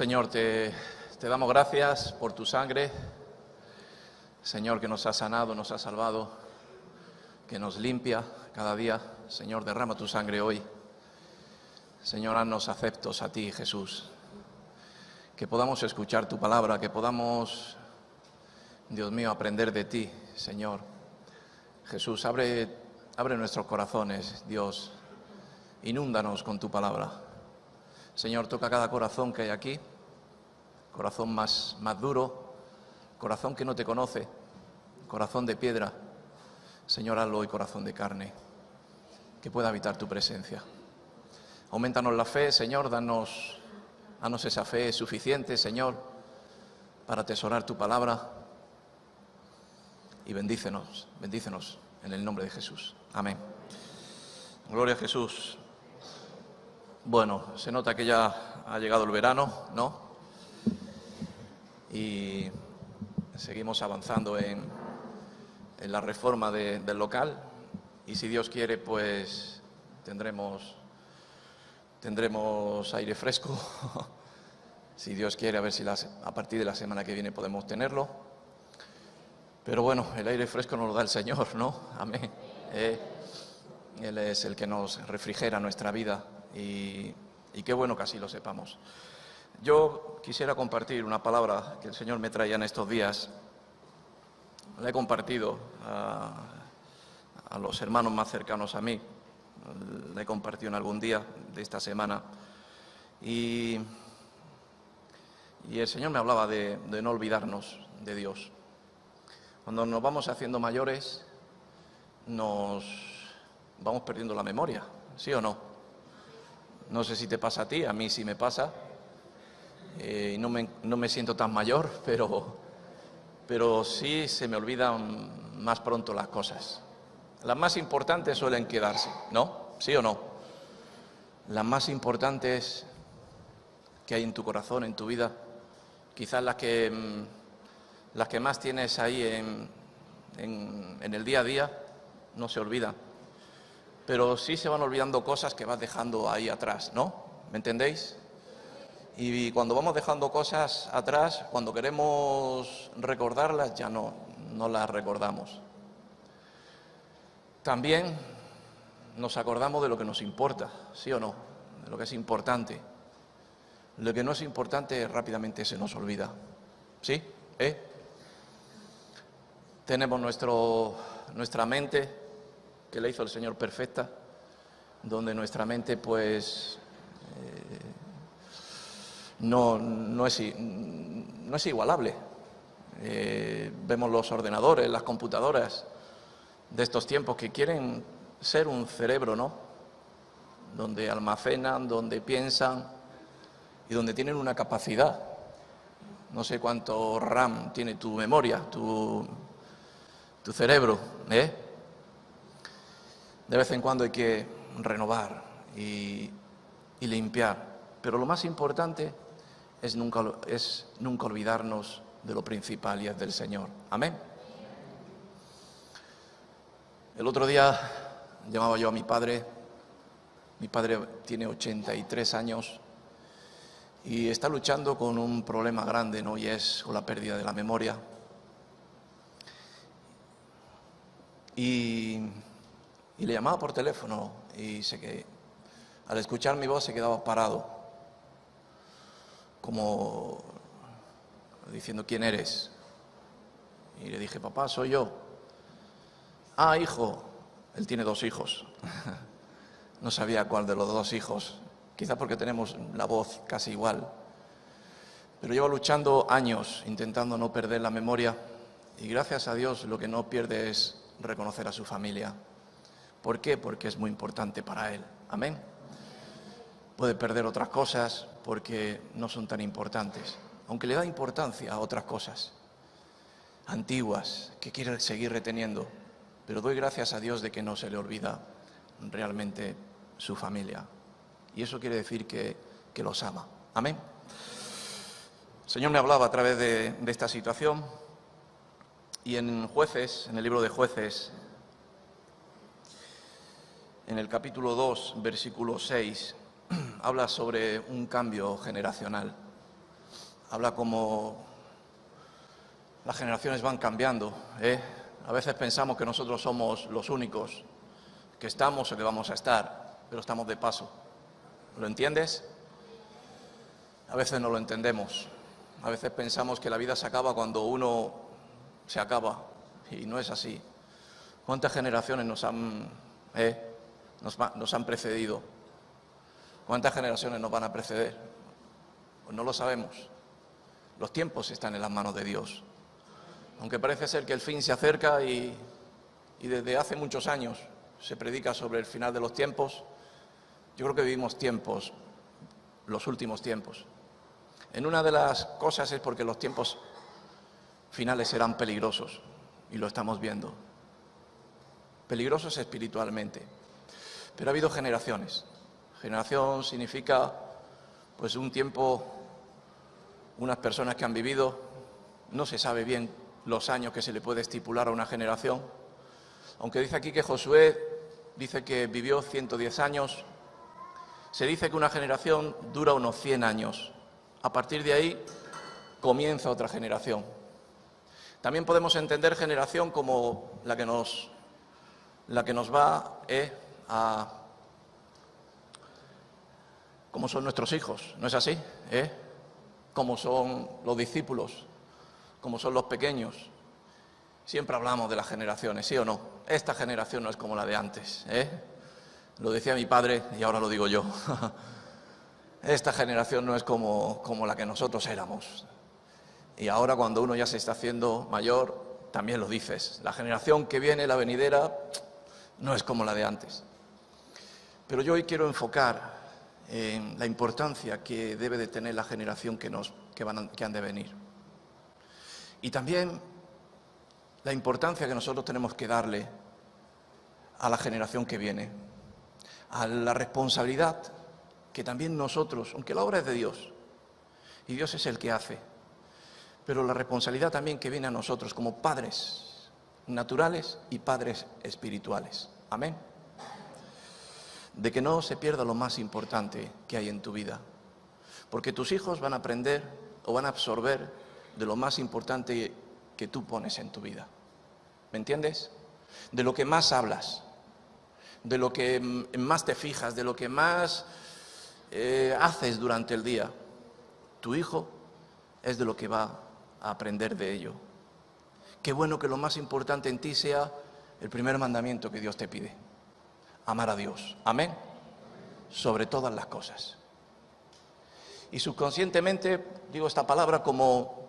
Señor, te damos gracias por tu sangre, Señor, que nos ha sanado, nos ha salvado, que nos limpia cada día. Señor, derrama tu sangre hoy. Señor, haznos aceptos a ti, Jesús. Que podamos escuchar tu palabra, que podamos, Dios mío, aprender de ti, Señor. Jesús, abre nuestros corazones, Dios. Inúndanos con tu palabra. Señor, toca cada corazón que hay aquí, corazón más duro, corazón que no te conoce, corazón de piedra. Señor, hazlo hoy corazón de carne, que pueda habitar tu presencia. Aumentanos la fe, Señor, danos esa fe suficiente, Señor, para atesorar tu palabra. Y bendícenos en el nombre de Jesús. Amén. Gloria a Jesús. Bueno, se nota que ya ha llegado el verano, ¿no? Y seguimos avanzando en la reforma del local. Y si Dios quiere, pues tendremos aire fresco. Si Dios quiere, a ver si a partir de la semana que viene podemos tenerlo. Pero bueno, el aire fresco nos lo da el Señor, ¿no? Amén. Él es el que nos refrigera nuestra vida. Y qué bueno que así lo sepamos. Yo quisiera compartir una palabra que el Señor me traía en estos días. La he compartido a los hermanos más cercanos a mí. La he compartido en algún día de esta semana. Y el Señor me hablaba de no olvidarnos de Dios. Cuando nos vamos haciendo mayores, nos vamos perdiendo la memoria, ¿sí o no? No sé si te pasa a ti, a mí sí me pasa. No me siento tan mayor, pero sí se me olvidan más pronto las cosas. Las más importantes suelen quedarse, ¿no? ¿Sí o no? Las más importantes que hay en tu corazón, en tu vida, quizás las que más tienes ahí en el día a día, no se olvidan. Pero sí se van olvidando cosas que vas dejando ahí atrás, ¿no? ¿Me entendéis? Y cuando vamos dejando cosas atrás, cuando queremos recordarlas, ya no las recordamos. También nos acordamos de lo que nos importa, ¿sí o no? De lo que es importante. Lo que no es importante rápidamente se nos olvida. ¿Sí? Tenemos nuestra mente, que le hizo el Señor perfecta, donde nuestra mente pues no es igualable. Vemos los ordenadores, las computadoras de estos tiempos que quieren ser un cerebro, ¿no? Donde almacenan, donde piensan y donde tienen una capacidad. No sé cuánto RAM tiene tu memoria, tu cerebro, De vez en cuando hay que renovar y limpiar. Pero lo más importante es nunca olvidarnos de lo principal, y es del Señor. Amén. El otro día llamaba yo a mi padre. Mi padre tiene 83 años y está luchando con un problema grande, ¿no? Y es con la pérdida de la memoria. Y le llamaba por teléfono y sé que al escuchar mi voz se quedaba parado, como diciendo: ¿quién eres? Y le dije: papá, soy yo. Ah, hijo. Él tiene 2 hijos. No sabía cuál de los 2 hijos, quizá porque tenemos la voz casi igual. Pero llevo luchando años, intentando no perder la memoria, y gracias a Dios lo que no pierde es reconocer a su familia. ¿Por qué? Porque es muy importante para él. Amén. Puede perder otras cosas porque no son tan importantes, aunque le da importancia a otras cosas antiguas que quiere seguir reteniendo. Pero doy gracias a Dios de que no se le olvida realmente su familia. Y eso quiere decir que los ama. Amén. El Señor me hablaba a través de esta situación. Y en Jueces, en el libro de Jueces, en el capítulo 2, versículo 6, habla sobre un cambio generacional. habla como las generaciones van cambiando, ¿eh? A veces pensamos que nosotros somos los únicos que estamos o que vamos a estar, pero estamos de paso. ¿Lo entiendes? A veces no lo entendemos. A veces pensamos que la vida se acaba cuando uno se acaba, y no es así. ¿Cuántas generaciones nos han precedido? ¿Cuántas generaciones nos van a preceder? Pues no lo sabemos. Los tiempos están en las manos de Dios. Aunque parece ser que el fin se acerca y desde hace muchos años se predica sobre el final de los tiempos, yo creo que vivimos tiempos, los últimos tiempos. En una de las cosas es porque los tiempos finales serán peligrosos, y lo estamos viendo. Peligrosos espiritualmente. Pero ha habido generaciones. Generación significa, pues, un tiempo, unas personas que han vivido, no se sabe bien los años que se le puede estipular a una generación. Aunque dice aquí que Josué dice que vivió 110 años, se dice que una generación dura unos 100 años. A partir de ahí comienza otra generación. También podemos entender generación como la que nos va como son nuestros hijos, ¿no es así? Como son los discípulos, como son los pequeños. Siempre hablamos de las generaciones, ¿sí o no? Esta generación no es como la de antes, Lo decía mi padre y ahora lo digo yo. Esta generación no es como la que nosotros éramos. Y ahora, cuando uno ya se está haciendo mayor, también lo dices. La generación que viene, la venidera, no es como la de antes. Pero yo hoy quiero enfocar en la importancia que debe de tener la generación que han de venir. Y también la importancia que nosotros tenemos que darle a la generación que viene, a la responsabilidad que también nosotros, aunque la obra es de Dios, y Dios es el que hace, pero la responsabilidad también que viene a nosotros como padres naturales y padres espirituales. Amén. De que no se pierda lo más importante que hay en tu vida, porque tus hijos van a aprender o van a absorber de lo más importante que tú pones en tu vida. ¿Me entiendes? De lo que más hablas, de lo que más te fijas, de lo que más haces durante el día. Tu hijo es de lo que va a aprender de ello. Qué bueno que lo más importante en ti sea el primer mandamiento que Dios te pide: amar a Dios. Amén. Sobre todas las cosas. Y subconscientemente digo esta palabra como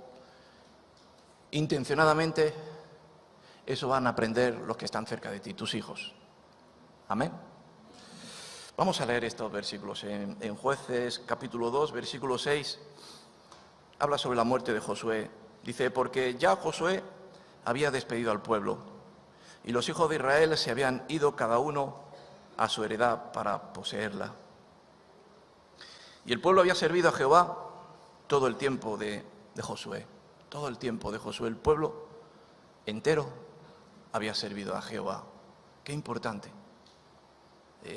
intencionadamente, eso van a aprender los que están cerca de ti, tus hijos. Amén. Vamos a leer estos versículos en Jueces capítulo 2, versículo 6. Habla sobre la muerte de Josué. Dice: porque ya Josué había despedido al pueblo, y los hijos de Israel se habían ido cada uno a su heredad para poseerla. Y el pueblo había servido a Jehová todo el tiempo de Josué. Todo el tiempo de Josué, el pueblo entero había servido a Jehová. Qué importante.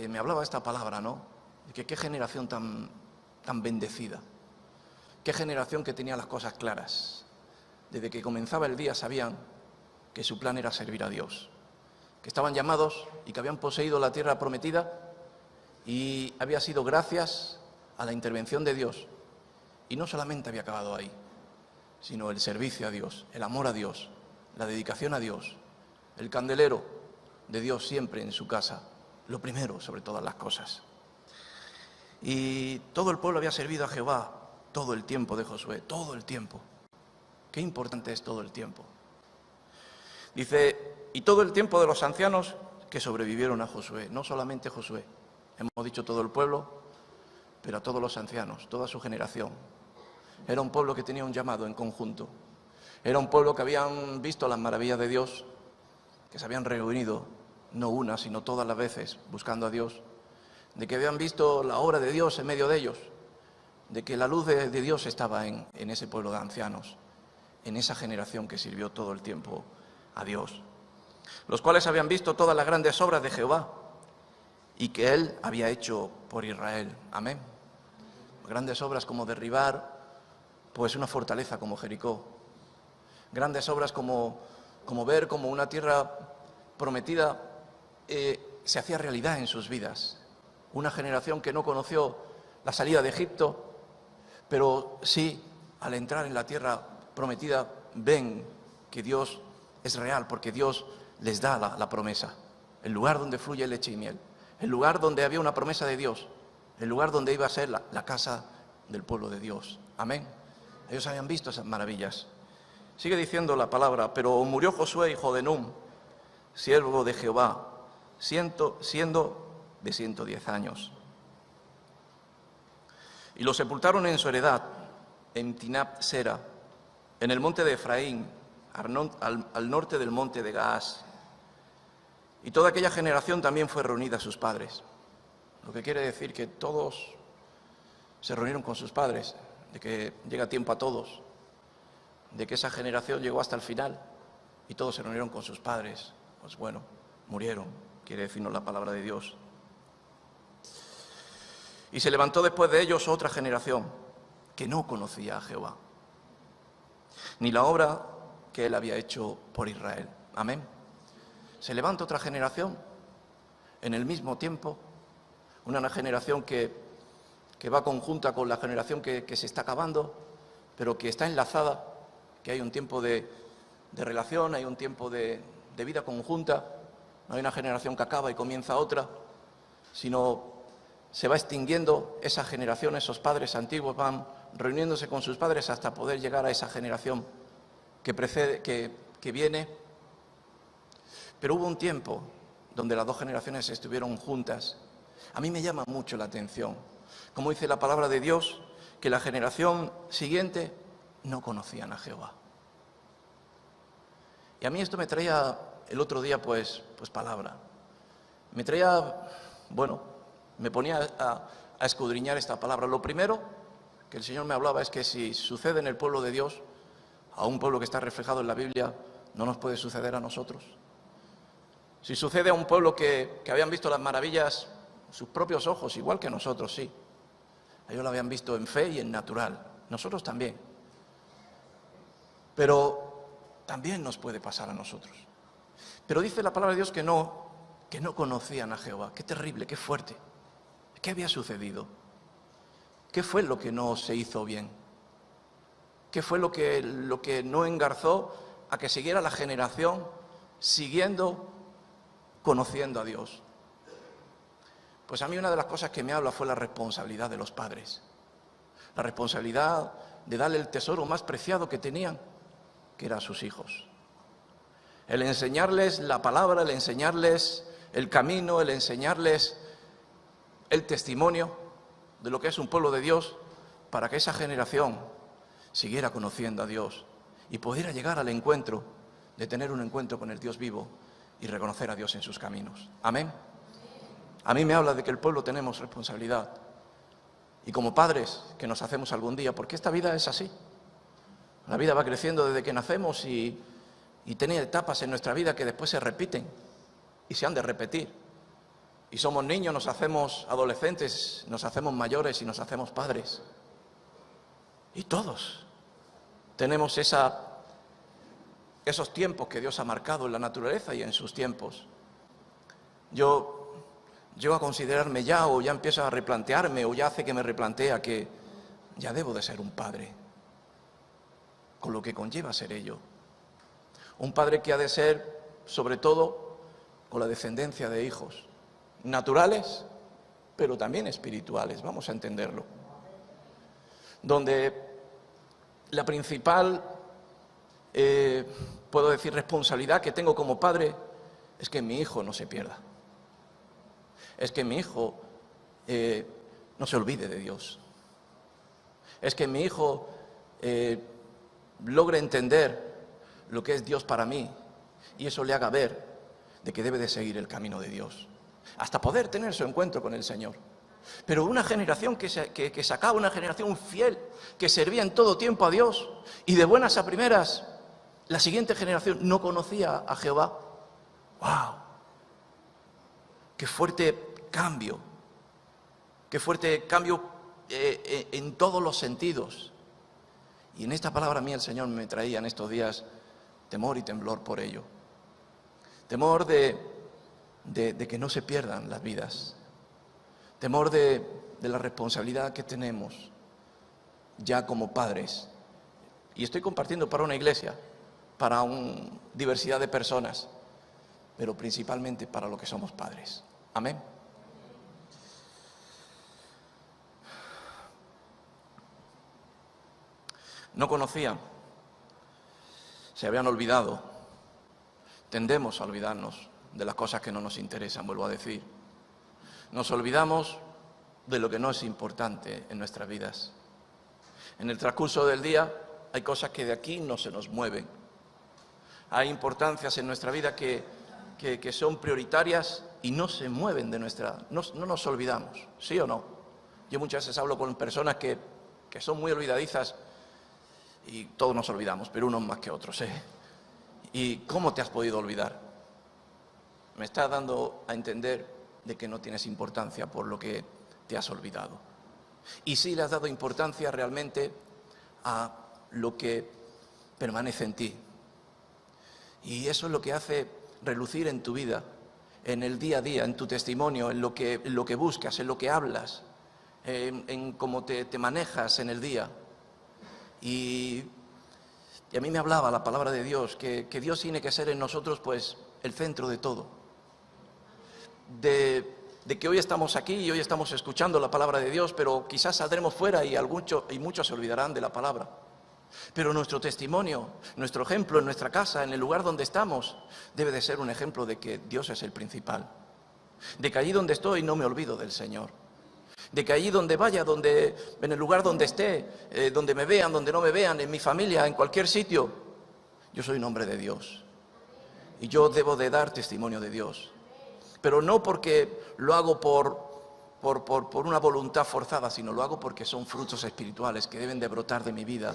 Me hablaba esta palabra, ¿no? De que qué generación tan bendecida. Qué generación que tenía las cosas claras. Desde que comenzaba el día sabían que su plan era servir a Dios. Que estaban llamados y que habían poseído la tierra prometida, y había sido gracias a la intervención de Dios. Y no solamente había acabado ahí, sino el servicio a Dios, el amor a Dios, la dedicación a Dios, el candelero de Dios siempre en su casa, lo primero sobre todas las cosas. Y todo el pueblo había servido a Jehová todo el tiempo de Josué, todo el tiempo. Qué importante es todo el tiempo. Dice: y todo el tiempo de los ancianos que sobrevivieron a Josué, no solamente Josué, hemos dicho todo el pueblo, pero a todos los ancianos, toda su generación. Era un pueblo que tenía un llamado en conjunto. Era un pueblo que habían visto las maravillas de Dios, que se habían reunido, no una, sino todas las veces, buscando a Dios, de que habían visto la obra de Dios en medio de ellos, de que la luz de Dios estaba en ese pueblo de ancianos, en esa generación que sirvió todo el tiempo a Dios, los cuales habían visto todas las grandes obras de Jehová y que Él había hecho por Israel. Amén. Grandes obras como derribar pues una fortaleza como Jericó. Grandes obras como ver como una tierra prometida se hacía realidad en sus vidas. Una generación que no conoció la salida de Egipto, pero sí, al entrar en la tierra prometida, ven que Dios es real, porque Dios les da la promesa. El lugar donde fluye leche y miel, el lugar donde había una promesa de Dios, el lugar donde iba a ser la casa del pueblo de Dios. Amén. Ellos habían visto esas maravillas. Sigue diciendo la palabra: pero murió Josué, hijo de Nun, siervo de Jehová, siendo de 110 años. Y lo sepultaron en su heredad, en Timnat Sera, en el monte de Efraín, al norte del monte de Gaas. Y toda aquella generación también fue reunida a sus padres. Lo que quiere decir que todos se reunieron con sus padres, de que llega tiempo a todos, de que esa generación llegó hasta el final y todos se reunieron con sus padres. Pues bueno, murieron, quiere decirnos la palabra de Dios. Y se levantó después de ellos otra generación que no conocía a Jehová, ni la obra que él había hecho por Israel. Amén. Se levanta otra generación en el mismo tiempo, una generación que va conjunta con la generación que se está acabando, pero que está enlazada, que hay un tiempo de relación, hay un tiempo de vida conjunta. No hay una generación que acaba y comienza otra, sino se va extinguiendo esa generación, esos padres antiguos van reuniéndose con sus padres hasta poder llegar a esa generación que precede, que viene. Pero hubo un tiempo donde las dos generaciones estuvieron juntas. A mí me llama mucho la atención, como dice la palabra de Dios, que la generación siguiente no conocían a Jehová. Y a mí esto me traía el otro día, pues palabra. Me traía, me ponía a escudriñar esta palabra. Lo primero que el Señor me hablaba es que si sucede en el pueblo de Dios, a un pueblo que está reflejado en la Biblia, no nos puede suceder a nosotros. Si sucede a un pueblo que habían visto las maravillas sus propios ojos, igual que nosotros, sí. Ellos lo habían visto en fe y en natural. Nosotros también. Pero también nos puede pasar a nosotros. Pero dice la palabra de Dios que no conocían a Jehová. Qué terrible, qué fuerte. ¿Qué había sucedido? ¿Qué fue lo que no se hizo bien? ¿Qué fue lo que no engarzó a que siguiera la generación conociendo a Dios? Pues a mí una de las cosas que me habla fue la responsabilidad de los padres. La responsabilidad de darle el tesoro más preciado que tenían, que era a sus hijos. El enseñarles la palabra, el enseñarles el camino, el enseñarles el testimonio de lo que es un pueblo de Dios, para que esa generación siguiera conociendo a Dios y pudiera llegar al encuentro de tener un encuentro con el Dios vivo y reconocer a Dios en sus caminos. Amén. A mí me habla de que el pueblo tenemos responsabilidad, y como padres que nos hacemos algún día, porque esta vida es así. La vida va creciendo desde que nacemos y tiene etapas en nuestra vida que después se repiten y se han de repetir. Y somos niños, nos hacemos adolescentes, nos hacemos mayores y nos hacemos padres. Y todos tenemos esos tiempos que Dios ha marcado en la naturaleza y en sus tiempos. Yo llego a considerarme ya, o ya empiezo a replantearme, o ya hace que me replantea que ya debo de ser un padre, con lo que conlleva ser ello. Un padre que ha de ser, sobre todo, con la descendencia de hijos, naturales, pero también espirituales, vamos a entenderlo. Donde la principal, puedo decir, responsabilidad que tengo como padre es que mi hijo no se pierda. Es que mi hijo no se olvide de Dios. Es que mi hijo logre entender lo que es Dios para mí, y eso le haga ver de que debe de seguir el camino de Dios, hasta poder tener su encuentro con el Señor. Pero una generación que sacaba, una generación fiel, que servía en todo tiempo a Dios, y de buenas a primeras, la siguiente generación no conocía a Jehová. ¡Wow! ¡Qué fuerte cambio! ¡Qué fuerte cambio en todos los sentidos! Y en esta palabra mía el Señor me traía en estos días temor y temblor por ello. Temor de que no se pierdan las vidas. Temor de la responsabilidad que tenemos ya como padres. Y estoy compartiendo para una iglesia, para una diversidad de personas, pero principalmente para lo que somos padres. Amén. No conocían, se habían olvidado. Tendemos a olvidarnos de las cosas que no nos interesan, vuelvo a decir. Nos olvidamos de lo que no es importante en nuestras vidas. En el transcurso del día hay cosas que de aquí no se nos mueven. Hay importancias en nuestra vida que son prioritarias y no se mueven de nuestra... No nos olvidamos, ¿sí o no? Yo muchas veces hablo con personas que son muy olvidadizas y todos nos olvidamos, pero unos más que otros, ¿eh? ¿Y cómo te has podido olvidar? Me estás dando a entender de que no tienes importancia por lo que te has olvidado. Y sí le has dado importancia realmente a lo que permanece en ti. Y eso es lo que hace relucir en tu vida, en el día a día, en tu testimonio, en lo que buscas, en lo que hablas, en cómo te manejas en el día. Y a mí me hablaba la palabra de Dios, que Dios tiene que ser en nosotros pues el centro de todo. De que hoy estamos aquí y hoy estamos escuchando la palabra de Dios, pero quizás saldremos fuera y muchos se olvidarán de la palabra. Pero nuestro testimonio, nuestro ejemplo en nuestra casa, en el lugar donde estamos, debe de ser un ejemplo de que Dios es el principal. De que allí donde estoy no me olvido del Señor. De que allí donde vaya, en el lugar donde esté, donde me vean, donde no me vean, en mi familia, en cualquier sitio, yo soy un hombre de Dios. Y yo debo de dar testimonio de Dios. Pero no porque lo hago por una voluntad forzada, sino lo hago porque son frutos espirituales que deben de brotar de mi vida.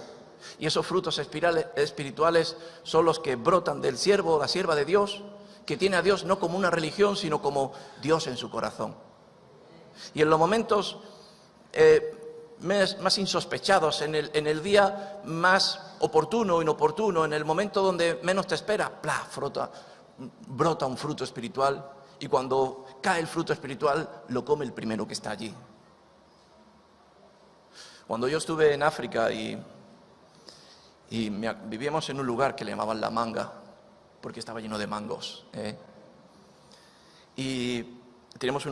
Y esos frutos espirituales son los que brotan del siervo o la sierva de Dios, que tiene a Dios no como una religión, sino como Dios en su corazón. Y en los momentos más insospechados, en el día más oportuno o inoportuno, en el momento donde menos te espera, brota un fruto espiritual. Y cuando cae el fruto espiritual, lo come el primero que está allí. Cuando yo estuve en África y vivíamos en un lugar que le llamaban La Manga, porque estaba lleno de mangos. Y vivíamos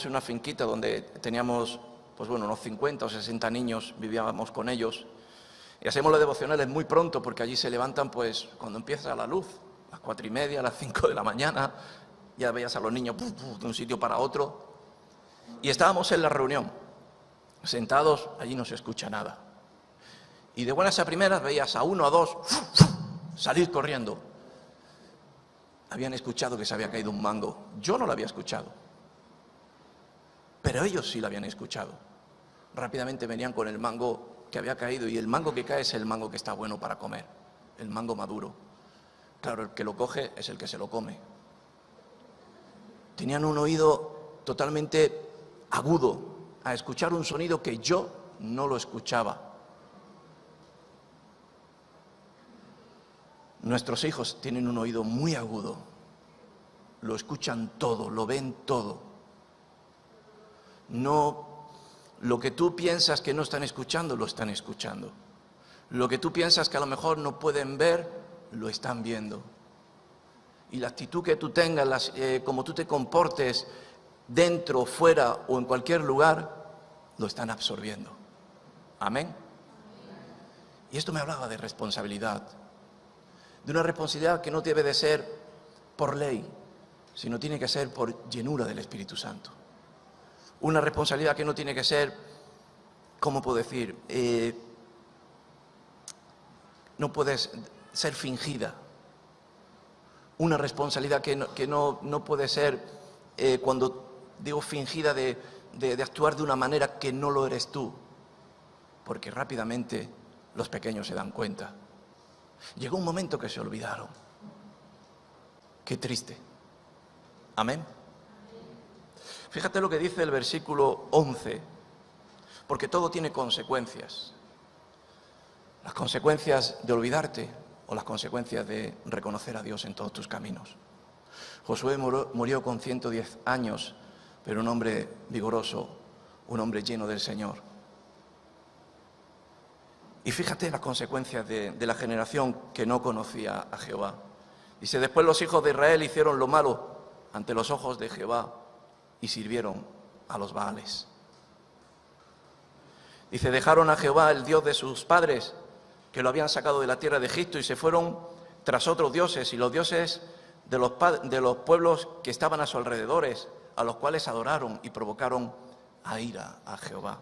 en una finquita donde teníamos, pues bueno, unos 50 o 60 niños, vivíamos con ellos. Y hacemos los devocionales muy pronto, porque allí se levantan, pues, cuando empieza la luz, a las 4:30, a las 5 de la mañana. Ya veías a los niños de un sitio para otro. Y estábamos en la reunión, sentados, allí no se escucha nada. Y de buenas a primeras veías a uno o a dos salir corriendo. Habían escuchado que se había caído un mango. Yo no lo había escuchado. Pero ellos sí lo habían escuchado. Rápidamente venían con el mango que había caído. Y el mango que cae es el mango que está bueno para comer. El mango maduro. Claro, el que lo coge es el que se lo come. Tenían un oído totalmente agudo a escuchar un sonido que yo no lo escuchaba. Nuestros hijos tienen un oído muy agudo. Lo escuchan todo, lo ven todo. No, lo que tú piensas que no están escuchando, lo están escuchando. Lo que tú piensas que a lo mejor no pueden ver, lo están viendo. Y la actitud que tú tengas, como tú te comportes dentro, fuera o en cualquier lugar, lo están absorbiendo. Amén. Y esto me hablaba de responsabilidad. De una responsabilidad que no debe de ser por ley, sino tiene que ser por llenura del Espíritu Santo. Una responsabilidad que no tiene que ser, ¿cómo puedo decir? No puede ser fingida. Una responsabilidad que no puede ser, cuando digo fingida, de actuar de una manera que no lo eres tú. Porque rápidamente los pequeños se dan cuenta. Llegó un momento que se olvidaron. Qué triste. Amén. Fíjate lo que dice el versículo 11. Porque todo tiene consecuencias. las consecuencias de olvidarte o las consecuencias de reconocer a Dios en todos tus caminos. Josué murió con 110 años, pero un hombre vigoroso, un hombre lleno del Señor. Y fíjate las consecuencias de la generación que no conocía a Jehová. Dice, después los hijos de Israel hicieron lo malo ante los ojos de Jehová y sirvieron a los Baales. Dice, dejaron a Jehová, el Dios de sus padres, que lo habían sacado de la tierra de Egipto, y se fueron tras otros dioses, y los dioses de los pueblos que estaban a sus alrededores, a los cuales adoraron y provocaron a ira a Jehová.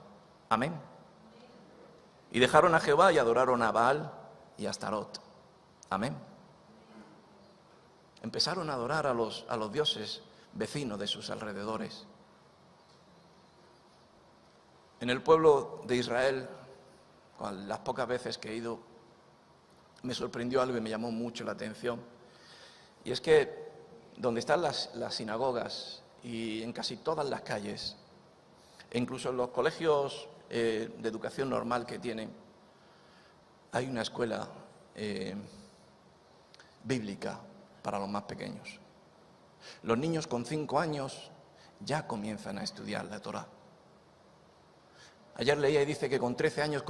Amén. Y dejaron a Jehová y adoraron a Baal y a Astarot. Amén. Empezaron a adorar a los dioses vecinos de sus alrededores. En el pueblo de Israel, las pocas veces que he ido, me sorprendió algo y me llamó mucho la atención. Y es que donde están las sinagogas y en casi todas las calles, e incluso en los colegios de educación normal que tienen, hay una escuela bíblica para los más pequeños. Los niños con 5 años ya comienzan a estudiar la Torá. Ayer leía y dice que con 13 años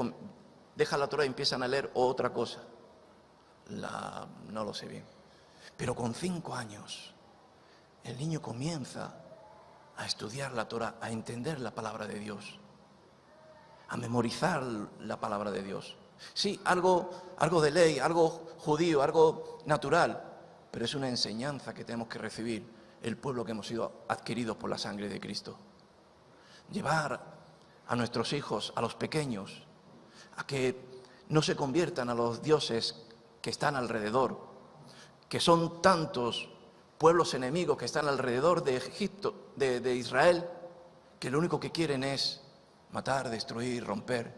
dejan la Torá y empiezan a leer otra cosa. No lo sé bien. Pero con 5 años el niño comienza a estudiar la Torá, a entender la palabra de Dios, a memorizar la palabra de Dios. Sí, algo de ley, algo judío, algo natural, pero es una enseñanza que tenemos que recibir el pueblo que hemos sido adquiridos por la sangre de Cristo. Llevar a nuestros hijos, a los pequeños, a que no se conviertan a los dioses que están alrededor, que son tantos pueblos enemigos que están alrededor de Egipto, de Israel, que lo único que quieren es matar, destruir, romper.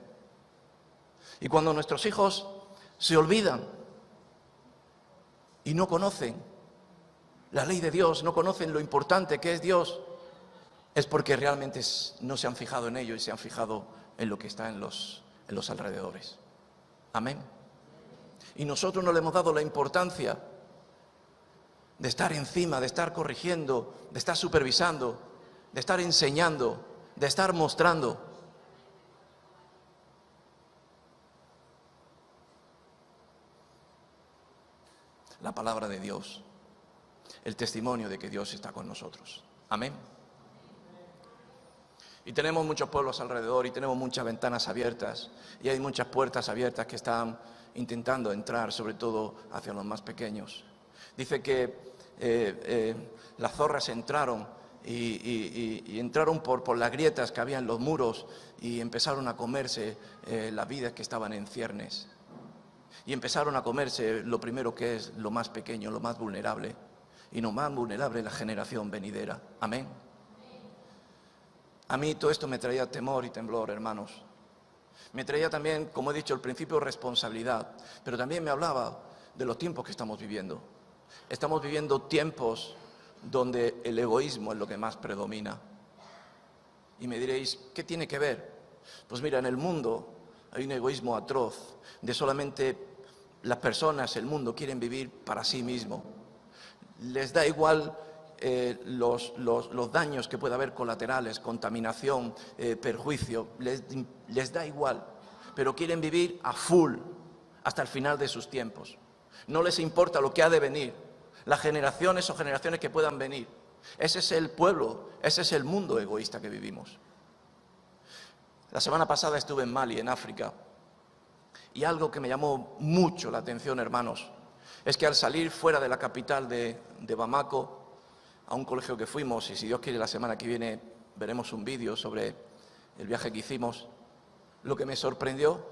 Y cuando nuestros hijos se olvidan y no conocen la ley de Dios, no conocen lo importante que es Dios, es porque realmente no se han fijado en ello y se han fijado en lo que está en los alrededores. Amén. Y nosotros no le hemos dado la importancia de estar encima, de estar corrigiendo, de estar supervisando, de estar enseñando, de estar mostrando. La palabra de Dios, el testimonio de que Dios está con nosotros. Amén. Y tenemos muchos pueblos alrededor y tenemos muchas ventanas abiertas y hay muchas puertas abiertas que están intentando entrar, sobre todo hacia los más pequeños. Dice que las zorras entraron y entraron por las grietas que había en los muros y empezaron a comerse las vidas que estaban en ciernes. Y empezaron a comerse lo primero que es lo más pequeño, lo más vulnerable. Y lo más vulnerable es la generación venidera. Amén. A mí todo esto me traía temor y temblor, hermanos. Me traía también, como he dicho al principio, responsabilidad. Pero también me hablaba de los tiempos que estamos viviendo. Estamos viviendo tiempos donde el egoísmo es lo que más predomina. Y me diréis, ¿qué tiene que ver? Pues mira, en el mundo hay un egoísmo atroz, de solamente las personas, el mundo, quieren vivir para sí mismo. Les da igual los daños que pueda haber colaterales, contaminación, perjuicio, les da igual, pero quieren vivir a full hasta el final de sus tiempos. No les importa lo que ha de venir, las generaciones o generaciones que puedan venir. Ese es el pueblo, ese es el mundo egoísta que vivimos. La semana pasada estuve en Mali, en África, y algo que me llamó mucho la atención, hermanos, es que al salir fuera de la capital de Bamako, a un colegio que fuimos, y si Dios quiere la semana que viene veremos un vídeo sobre el viaje que hicimos, lo que me sorprendió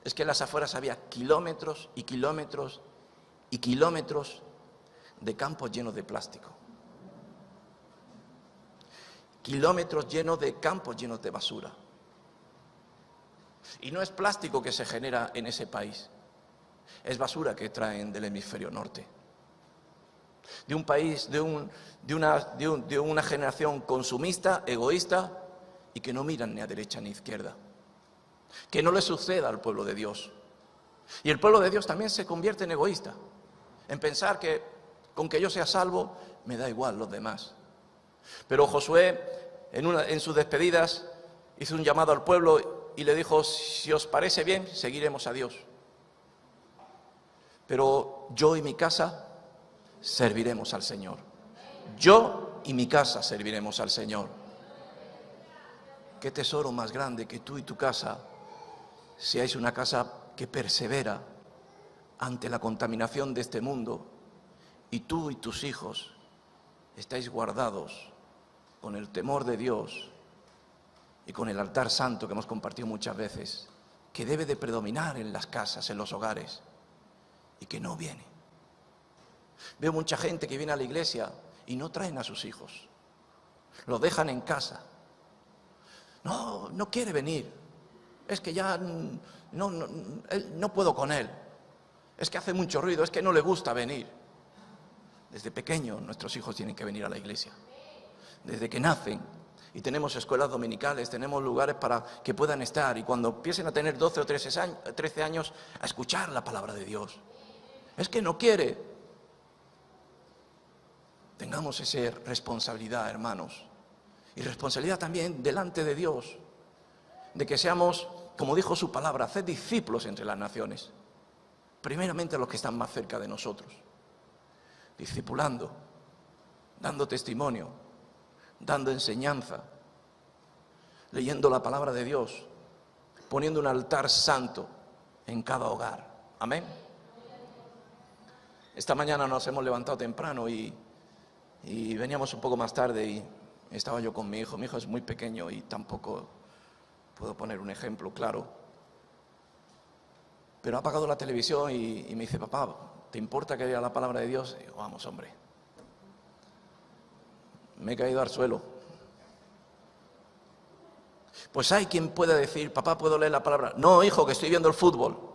es que en las afueras había kilómetros y kilómetros y kilómetros de campos llenos de plástico. Kilómetros llenos de campos llenos de basura. Y no es plástico que se genera en ese país, es basura que traen del hemisferio norte. De un país, de una generación consumista, egoísta y que no miran ni a derecha ni a izquierda. Que no le suceda al pueblo de Dios. Y el pueblo de Dios también se convierte en egoísta, en pensar que con que yo sea salvo, me da igual los demás. Pero Josué, en sus despedidas, hizo un llamado al pueblo y le dijo: si os parece bien, seguiremos a Dios. Pero yo y mi casa serviremos al Señor. Yo y mi casa serviremos al Señor. Qué tesoro más grande que tú y tu casa seáis una casa que persevera ante la contaminación de este mundo, y tú y tus hijos estáis guardados con el temor de Dios y con el altar santo que hemos compartido muchas veces, que debe de predominar en las casas, en los hogares, y que no viene. Veo mucha gente que viene a la iglesia y no traen a sus hijos, los dejan en casa. No quiere venir, es que ya no puedo con él, es que hace mucho ruido, es que no le gusta venir. Desde pequeños nuestros hijos tienen que venir a la iglesia, desde que nacen, y tenemos escuelas dominicales, tenemos lugares para que puedan estar, y cuando empiecen a tener 12 o 13 años, a escuchar la palabra de Dios. Es que no quiere. Tengamos esa responsabilidad, hermanos, y responsabilidad también delante de Dios, de que seamos, como dijo su palabra, haced discípulos entre las naciones, primeramente los que están más cerca de nosotros, discipulando, dando testimonio, dando enseñanza, leyendo la palabra de Dios, poniendo un altar santo en cada hogar. Amén. Esta mañana nos hemos levantado temprano y veníamos un poco más tarde, y estaba yo con mi hijo. Mi hijo es muy pequeño y tampoco puedo poner un ejemplo claro, pero ha apagado la televisión y me dice: papá, ¿te importa que lea la palabra de Dios? Y digo: vamos, hombre. Me he caído al suelo. Pues hay quien pueda decir: papá, ¿puedo leer la palabra? No, hijo, que estoy viendo el fútbol.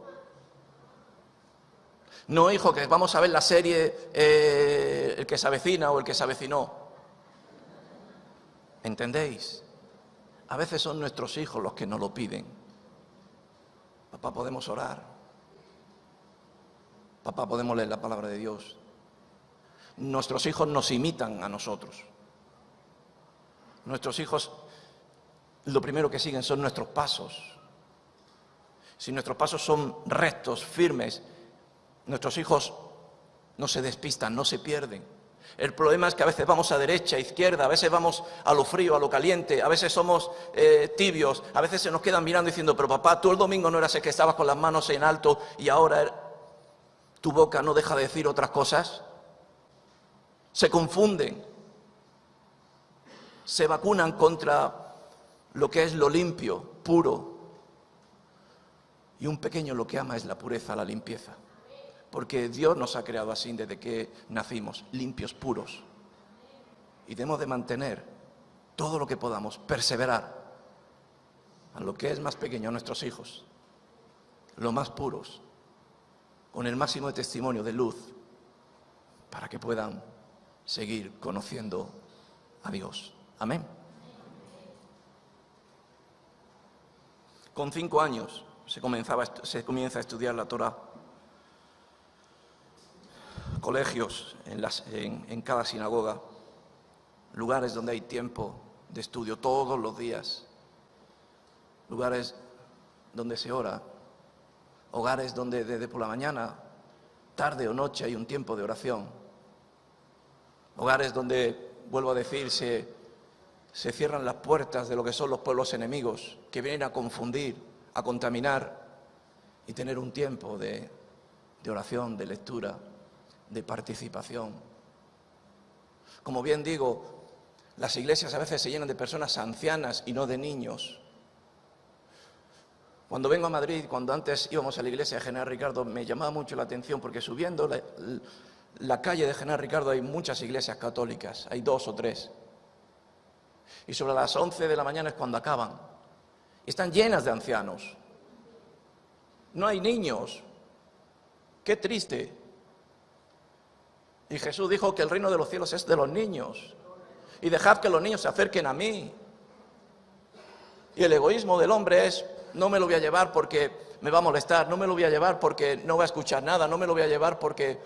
No, hijo, que vamos a ver la serie El que se avecina o El que se avecinó. ¿Entendéis? A veces son nuestros hijos los que nos lo piden. Papá, ¿podemos orar? Papá, ¿podemos leer la palabra de Dios? Nuestros hijos nos imitan a nosotros. Nuestros hijos, lo primero que siguen son nuestros pasos. Si nuestros pasos son rectos, firmes, nuestros hijos no se despistan, no se pierden. El problema es que a veces vamos a derecha, a izquierda, a veces vamos a lo frío, a lo caliente, a veces somos tibios, a veces se nos quedan mirando diciendo: pero papá, tú el domingo no eras el que estabas con las manos en alto y ahora tu boca no deja de decir otras cosas. Se confunden, se vacunan contra lo que es lo limpio, puro. Y un pequeño lo que ama es la pureza, la limpieza. Porque Dios nos ha creado así desde que nacimos, limpios, puros. Y debemos de mantener todo lo que podamos, perseverar a lo que es más pequeño, a nuestros hijos, lo más puros, con el máximo de testimonio, de luz, para que puedan seguir conociendo a Dios. Amén. Con 5 años se comienza a estudiar la Torá. Colegios en cada sinagoga, lugares donde hay tiempo de estudio todos los días, lugares donde se ora, hogares donde desde por la mañana, tarde o noche hay un tiempo de oración, hogares donde, vuelvo a decir, se cierran las puertas de lo que son los pueblos enemigos, que vienen a confundir, a contaminar, y tener un tiempo de oración, de lectura, de participación. Como bien digo, las iglesias a veces se llenan de personas ancianas y no de niños. Cuando vengo a Madrid, cuando antes íbamos a la iglesia de General Ricardo, me llamaba mucho la atención porque subiendo la calle de General Ricardo hay muchas iglesias católicas, hay 2 o 3. Y sobre las 11 de la mañana es cuando acaban. Y están llenas de ancianos. No hay niños. Qué triste. Y Jesús dijo que el reino de los cielos es de los niños. Y dejad que los niños se acerquen a mí. Y el egoísmo del hombre es: no me lo voy a llevar porque me va a molestar, no me lo voy a llevar porque no va a escuchar nada, no me lo voy a llevar porque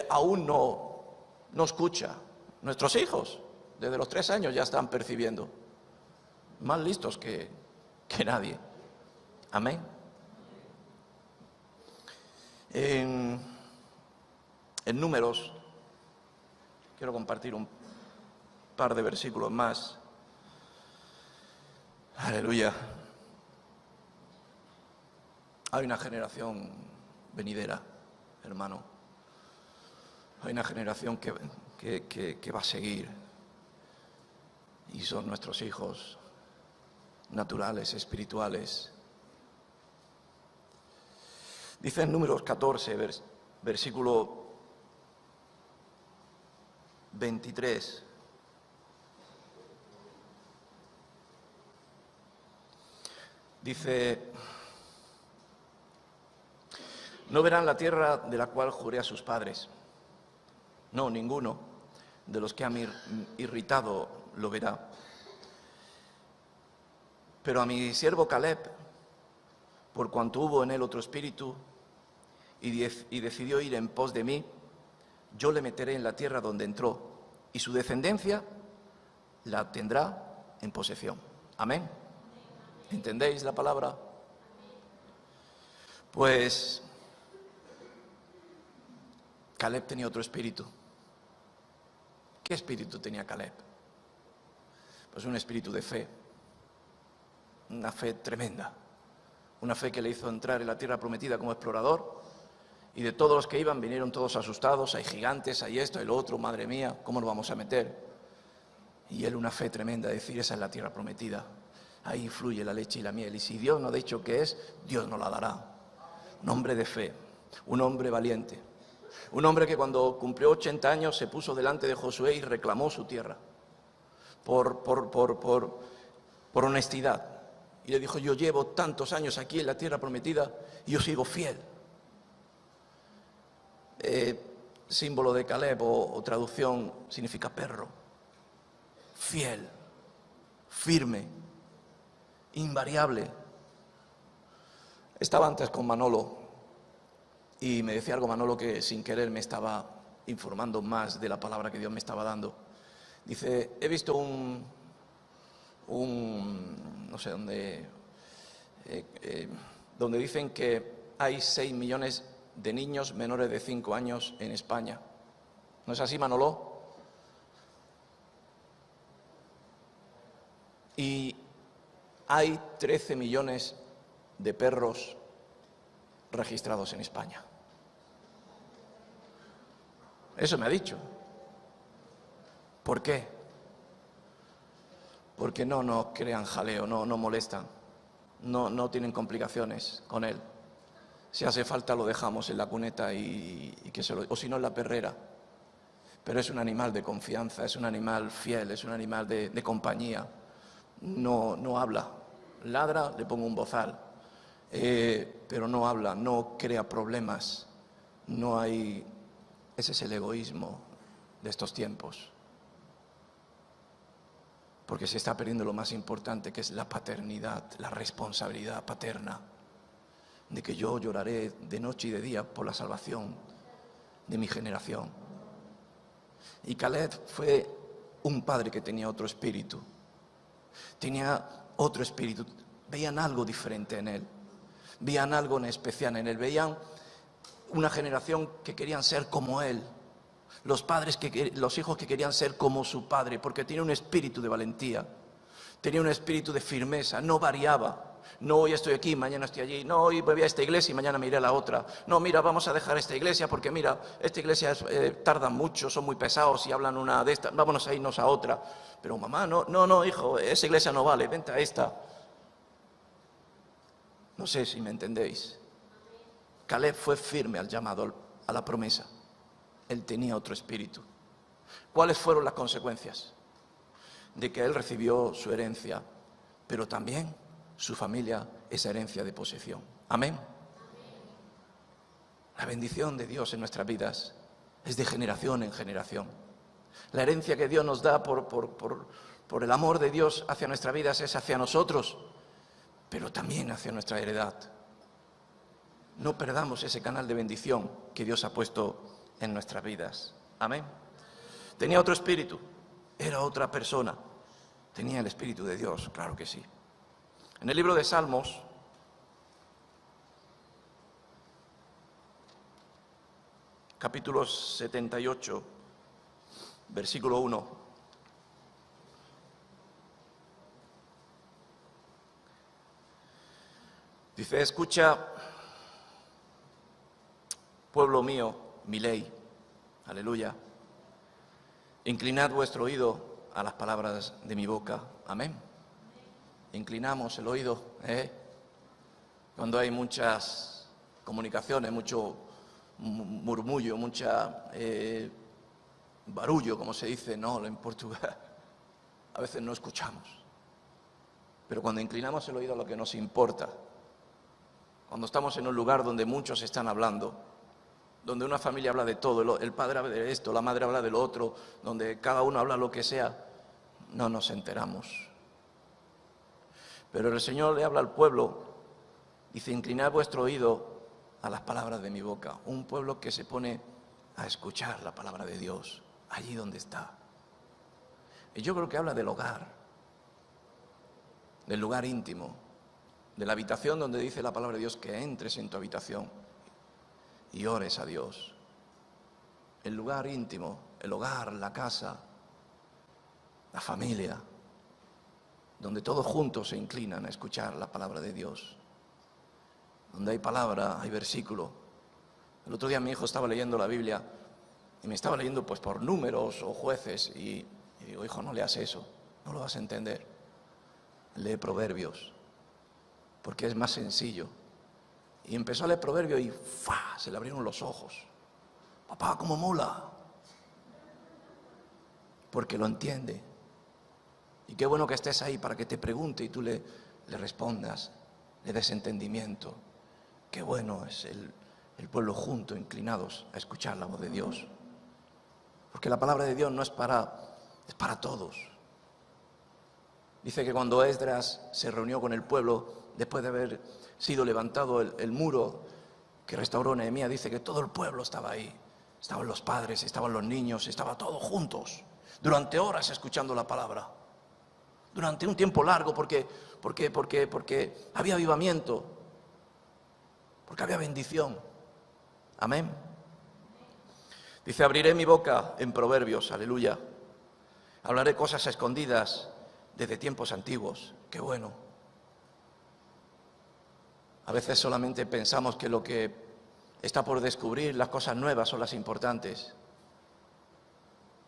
aún no escucha. Nuestros hijos, desde los 3 años ya están percibiendo, más listos que nadie. Amén. En Números, quiero compartir un par de versículos más. Aleluya. Hay una generación venidera, hermano. Hay una generación que va a seguir. Y son nuestros hijos naturales, espirituales. Dice en Números 14, versículo 23. Dice: no verán la tierra de la cual juré a sus padres. No, ninguno de los que han irritado lo verá. Pero a mi siervo Caleb, por cuanto hubo en él otro espíritu y decidió ir en pos de mí, yo le meteré en la tierra donde entró, y su descendencia la tendrá en posesión. Amén. ¿Entendéis la palabra? Pues Caleb tenía otro espíritu. ¿Qué espíritu tenía Caleb? Pues un espíritu de fe, una fe tremenda, una fe que le hizo entrar en la tierra prometida como explorador, y de todos los que iban vinieron todos asustados, hay gigantes, hay esto, hay lo otro, madre mía, ¿cómo nos vamos a meter? Y él una fe tremenda, decir, esa es la tierra prometida, ahí fluye la leche y la miel, y si Dios no ha dicho que es, Dios nos la dará. Un hombre de fe, un hombre valiente, un hombre que cuando cumplió 80 años se puso delante de Josué y reclamó su tierra por honestidad. Y le dijo: yo llevo tantos años aquí en la tierra prometida y yo sigo fiel. Símbolo de Caleb o traducción significa perro. Fiel, firme, invariable. Estaba antes con Manolo y me decía algo Manolo que sin querer me estaba informando más de la palabra que Dios me estaba dando. Dice: he visto no sé dónde, donde dicen que hay 6 millones de niños menores de 5 años en España. ¿No es así, Manolo? Y hay 13 millones de perros registrados en España. Eso me ha dicho. ¿Por qué? Porque no crean jaleo, no molestan, no tienen complicaciones con él. Si hace falta lo dejamos en la cuneta o si no en la perrera. Pero es un animal de confianza, es un animal fiel, es un animal de compañía. No habla, ladra, le pongo un bozal, pero no habla, no crea problemas. No hay, ese es el egoísmo de estos tiempos. Porque se está perdiendo lo más importante, que es la paternidad, la responsabilidad paterna, de que yo lloraré de noche y de día por la salvación de mi generación. Y Caleb fue un padre que tenía otro espíritu, veían algo diferente en él, veían algo en especial en él, veían una generación que querían ser como él. Los hijos que querían ser como su padre, porque tenía un espíritu de valentía, tenía un espíritu de firmeza, no variaba. No, hoy estoy aquí, mañana estoy allí. No, hoy voy a esta iglesia y mañana me iré a la otra. No, mira, vamos a dejar esta iglesia porque mira, esta iglesia tardan mucho, son muy pesados y hablan una de estas. Vámonos a irnos a otra. Pero mamá, no, hijo, esa iglesia no vale, vente a esta. No sé si me entendéis. Caleb fue firme al llamado, a la promesa. Él tenía otro espíritu. ¿Cuáles fueron las consecuencias? De que él recibió su herencia, pero también su familia esa herencia de posesión. Amén. La bendición de Dios en nuestras vidas es de generación en generación. La herencia que Dios nos da por el amor de Dios hacia nuestras vidas es hacia nosotros. pero también hacia nuestra heredad. No perdamos ese canal de bendición que Dios ha puesto en nuestras vidas. Amén. Tenía otro espíritu, era otra persona. Tenía el Espíritu de Dios, claro que sí. En el libro de Salmos, capítulo 78, versículo 1. Dice: escucha, pueblo mío, mi ley. Aleluya. Inclinad vuestro oído a las palabras de mi boca. Amén. Inclinamos el oído, cuando hay muchas comunicaciones, mucho murmullo, mucha barullo, como se dice, no, en Portugal. A veces no escuchamos. Pero cuando inclinamos el oído a lo que nos importa, cuando estamos en un lugar donde muchos están hablando, donde una familia habla de todo, el padre habla de esto, la madre habla de lo otro, donde cada uno habla lo que sea, no nos enteramos. Pero el Señor le habla al pueblo, dice: inclinad vuestro oído a las palabras de mi boca. Un pueblo que se pone a escuchar la palabra de Dios, allí donde está. Y yo creo que habla del hogar, del lugar íntimo, de la habitación donde dice la palabra de Dios que entres en tu habitación y ores a Dios. El lugar íntimo, el hogar, la casa, la familia, donde todos juntos se inclinan a escuchar la palabra de Dios. Donde hay palabra, hay versículo. El otro día mi hijo estaba leyendo la Biblia y me estaba leyendo pues por números o jueces y digo: hijo, no leas eso, no lo vas a entender. Lee Proverbios, porque es más sencillo. Y empezó a leer Proverbios y ¡fa!, se le abrieron los ojos. Papá, cómo mola. Porque lo entiende. Y qué bueno que estés ahí para que te pregunte y tú le respondas, le des entendimiento. Qué bueno es el pueblo junto, inclinados a escuchar la voz de Dios. Porque la palabra de Dios no es es para todos. Dice que cuando Esdras se reunió con el pueblo, después de haber sido levantado el muro que restauró Nehemías, dice que todo el pueblo estaba ahí. Estaban los padres, estaban los niños, estaba todos juntos, durante horas escuchando la palabra. Durante un tiempo largo, porque había avivamiento, porque había bendición. Amén. Dice: abriré mi boca en proverbios, aleluya. Hablaré cosas escondidas desde tiempos antiguos. Qué bueno. A veces solamente pensamos que lo que está por descubrir, las cosas nuevas, son las importantes.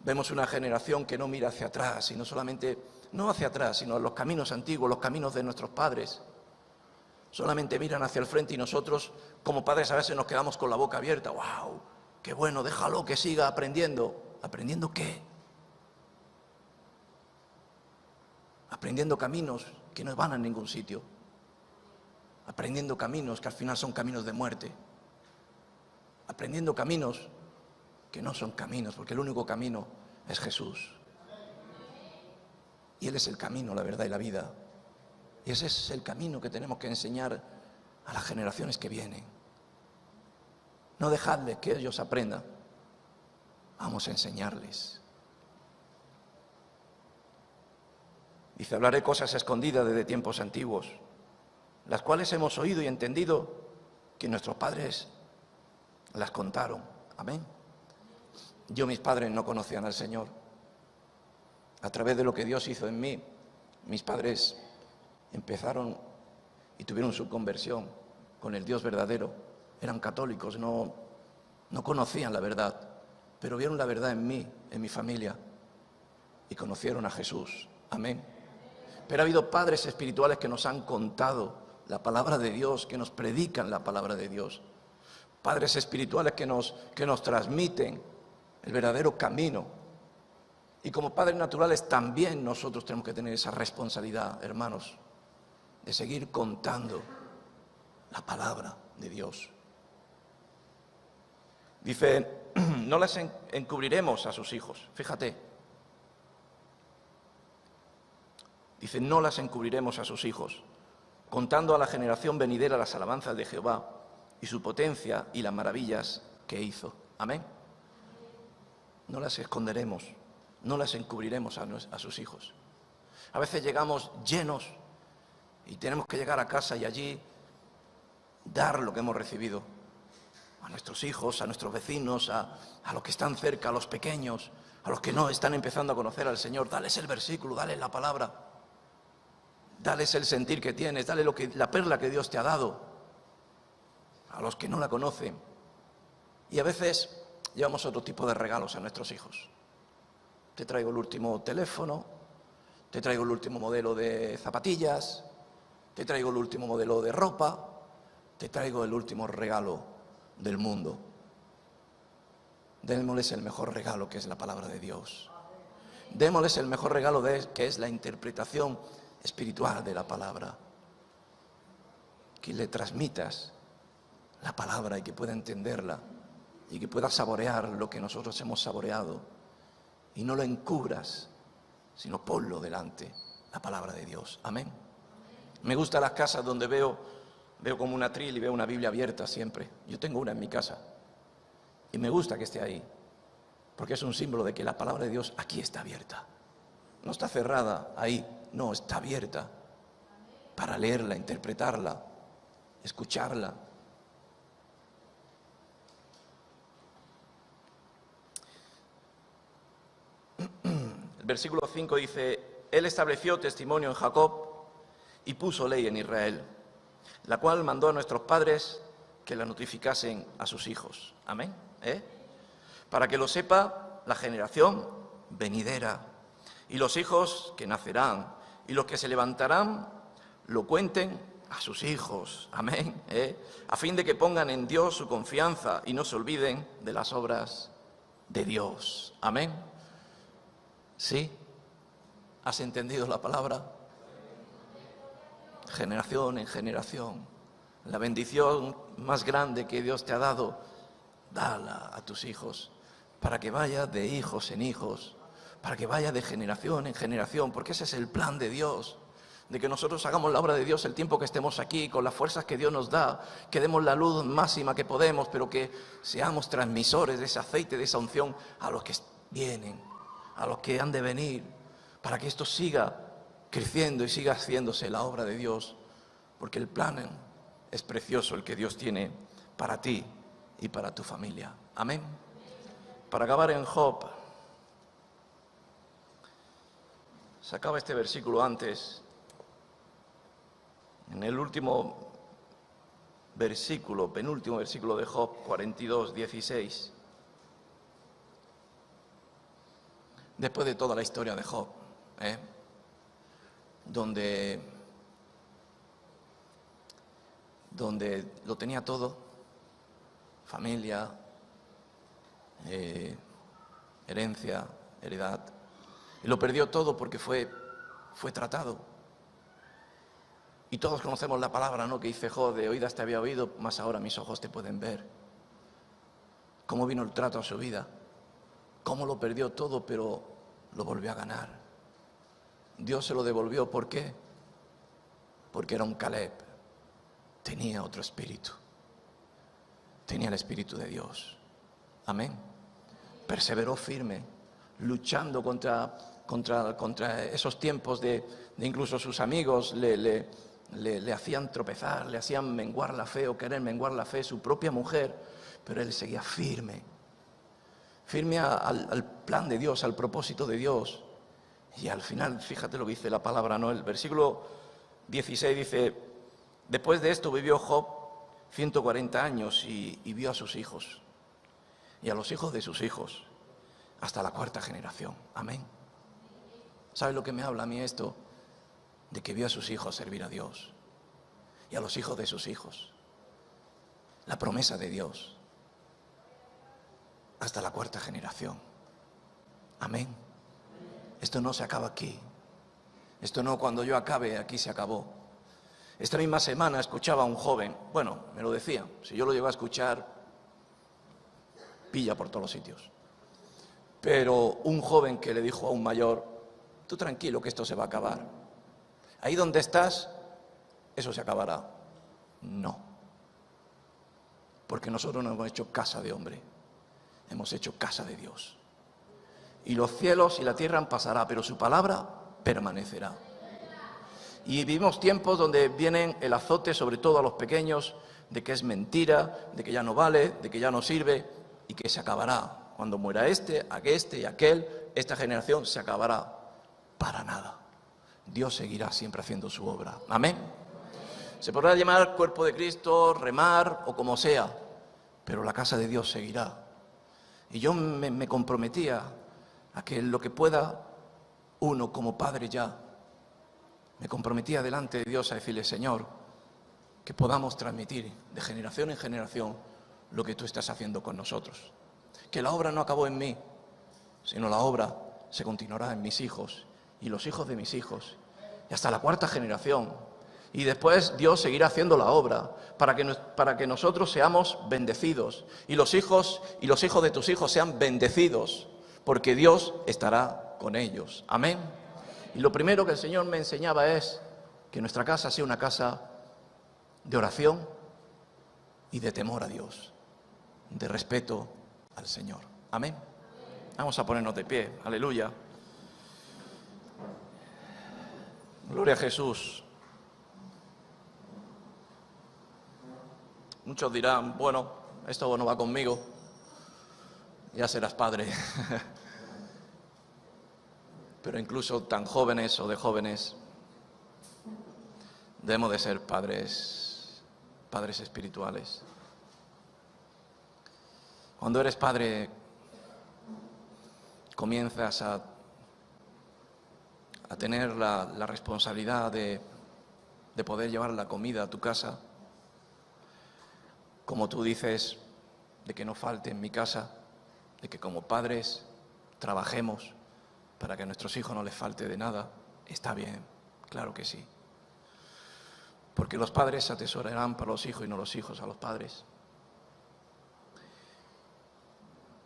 Vemos una generación que no mira hacia atrás, sino solamente, no hacia atrás, sino los caminos antiguos, los caminos de nuestros padres. Solamente miran hacia el frente y nosotros, como padres, a veces nos quedamos con la boca abierta. ¡Wow! ¡Qué bueno! Déjalo que siga aprendiendo. ¿Aprendiendo qué? Aprendiendo caminos que no van a ningún sitio. Aprendiendo caminos que al final son caminos de muerte. Aprendiendo caminos que no son caminos, porque el único camino es Jesús. Y Él es el camino, la verdad y la vida. Y ese es el camino que tenemos que enseñar a las generaciones que vienen. No dejadles que ellos aprendan. Vamos a enseñarles. Dice: hablaré cosas escondidas desde tiempos antiguos, las cuales hemos oído y entendido que nuestros padres las contaron. Amén. Mis padres no conocían al Señor. A través de lo que Dios hizo en mí, mis padres empezaron y tuvieron su conversión con el Dios verdadero. Eran católicos, no conocían la verdad, pero vieron la verdad en mí, en mi familia, y conocieron a Jesús. Amén. Pero ha habido padres espirituales que nos han contado la palabra de Dios, que nos predican la palabra de Dios. Padres espirituales que nos transmiten el verdadero camino. Y como padres naturales también nosotros tenemos que tener esa responsabilidad, hermanos, de seguir contando la palabra de Dios. Dice: no las encubriremos a sus hijos. Fíjate. Dice: no las encubriremos a sus hijos. contando a la generación venidera las alabanzas de Jehová y su potencia y las maravillas que hizo. Amén. No las esconderemos, no las encubriremos a sus hijos. A veces llegamos llenos y tenemos que llegar a casa y allí dar lo que hemos recibido a nuestros hijos, a nuestros vecinos, a los que están cerca, a los pequeños, a los que no están empezando a conocer al Señor. Dales el versículo, dales la palabra, dales el sentir que tienes, dale la perla que Dios te ha dado a los que no la conocen. Y a veces llevamos otro tipo de regalos a nuestros hijos. Te traigo el último teléfono, te traigo el último modelo de zapatillas, te traigo el último modelo de ropa, te traigo el último regalo del mundo. Démosles el mejor regalo, que es la palabra de Dios. Démosles el mejor regalo, que es la interpretación espiritual de la palabra. Que le transmitas la palabra y que pueda entenderla y que pueda saborear lo que nosotros hemos saboreado. Y no lo encubras, sino ponlo delante, la palabra de Dios. Amén. Me gustan las casas donde veo como un atril y veo una Biblia abierta siempre. Yo tengo una en mi casa y me gusta que esté ahí, porque es un símbolo de que la palabra de Dios aquí está abierta. No está cerrada ahí, no, está abierta para leerla, interpretarla, escucharla. El versículo 5 dice: Él estableció testimonio en Jacob y puso ley en Israel, la cual mandó a nuestros padres que la notificasen a sus hijos. Amén. Para que lo sepa la generación venidera y los hijos que nacerán y los que se levantarán lo cuenten a sus hijos. Amén. A fin de que pongan en Dios su confianza y no se olviden de las obras de Dios. Amén. ¿Sí? ¿Has entendido la palabra? Generación en generación. La bendición más grande que Dios te ha dado, dala a tus hijos, para que vaya de hijos en hijos, para que vaya de generación en generación, porque ese es el plan de Dios, de que nosotros hagamos la obra de Dios el tiempo que estemos aquí, con las fuerzas que Dios nos da, que demos la luz máxima que podemos, pero que seamos transmisores de ese aceite, de esa unción, a los que vienen, a los que han de venir, para que esto siga creciendo y siga haciéndose la obra de Dios, porque el plan es precioso, el que Dios tiene para ti y para tu familia. Amén. Para acabar en Job, se acaba este versículo antes, en el último versículo, penúltimo versículo de Job 42, 16. Después de toda la historia de Job, donde lo tenía todo, familia, herencia, heredad, y lo perdió todo porque fue tratado. Y todos conocemos la palabra, ¿no?, que dice Job: de oídas te había oído, mas ahora mis ojos te pueden ver. Cómo vino el trato a su vida, cómo lo perdió todo, pero lo volvió a ganar. Dios se lo devolvió. ¿Por qué? Porque era un Caleb. Tenía otro espíritu. Tenía el espíritu de Dios. Amén. Perseveró firme, luchando contra esos tiempos de incluso sus amigos le hacían tropezar, le hacían menguar la fe o querer menguar la fe, su propia mujer, pero él seguía firme al plan de Dios, al propósito de Dios. Y al final, fíjate lo que dice la palabra, ¿no? El versículo 16 dice: después de esto vivió Job 140 años y vio a sus hijos y a los hijos de sus hijos hasta la cuarta generación. Amén. ¿Sabes lo que me habla a mí esto? De que vio a sus hijos servir a Dios y a los hijos de sus hijos. La promesa de Dios hasta la cuarta generación. Amén. Esto no se acaba aquí. Esto no, cuando yo acabe, aquí se acabó. Esta misma semana escuchaba a un joven, bueno, me lo decía, si yo lo llego a escuchar, pilla por todos los sitios. Pero un joven que le dijo a un mayor: tú tranquilo que esto se va a acabar. Ahí donde estás, eso se acabará. No. Porque nosotros no hemos hecho casa de hombre, hemos hecho casa de Dios. Y los cielos y la tierra pasarán, pero su palabra permanecerá. Y vivimos tiempos donde vienen el azote, sobre todo a los pequeños, de que es mentira, de que ya no vale, de que ya no sirve y que se acabará. Cuando muera este y aquel, esta generación se acabará. Para nada. Dios seguirá siempre haciendo su obra. Amén. Se podrá llamar cuerpo de Cristo, remar o como sea, pero la casa de Dios seguirá. Y yo me comprometía a que lo que pueda, uno como padre ya, me comprometía delante de Dios a decirle, Señor, que podamos transmitir de generación en generación lo que tú estás haciendo con nosotros. Que la obra no acabó en mí, sino la obra se continuará en mis hijos y los hijos de mis hijos, y hasta la cuarta generación. Y después Dios seguirá haciendo la obra para que nosotros seamos bendecidos y los hijos de tus hijos sean bendecidos, porque Dios estará con ellos. Amén. Y lo primero que el Señor me enseñaba es que nuestra casa sea una casa de oración y de temor a Dios, de respeto al Señor. Amén. Vamos a ponernos de pie. Aleluya. Gloria a Jesús. Muchos dirán, bueno, esto no va conmigo, ya serás padre. Pero incluso tan jóvenes o de jóvenes, debemos de ser padres espirituales. Cuando eres padre, comienzas a tener la responsabilidad de poder llevar la comida a tu casa. Como tú dices, de que no falte en mi casa, de que como padres trabajemos para que a nuestros hijos no les falte de nada. Está bien, claro que sí. Porque los padres se atesorarán para los hijos y no los hijos a los padres.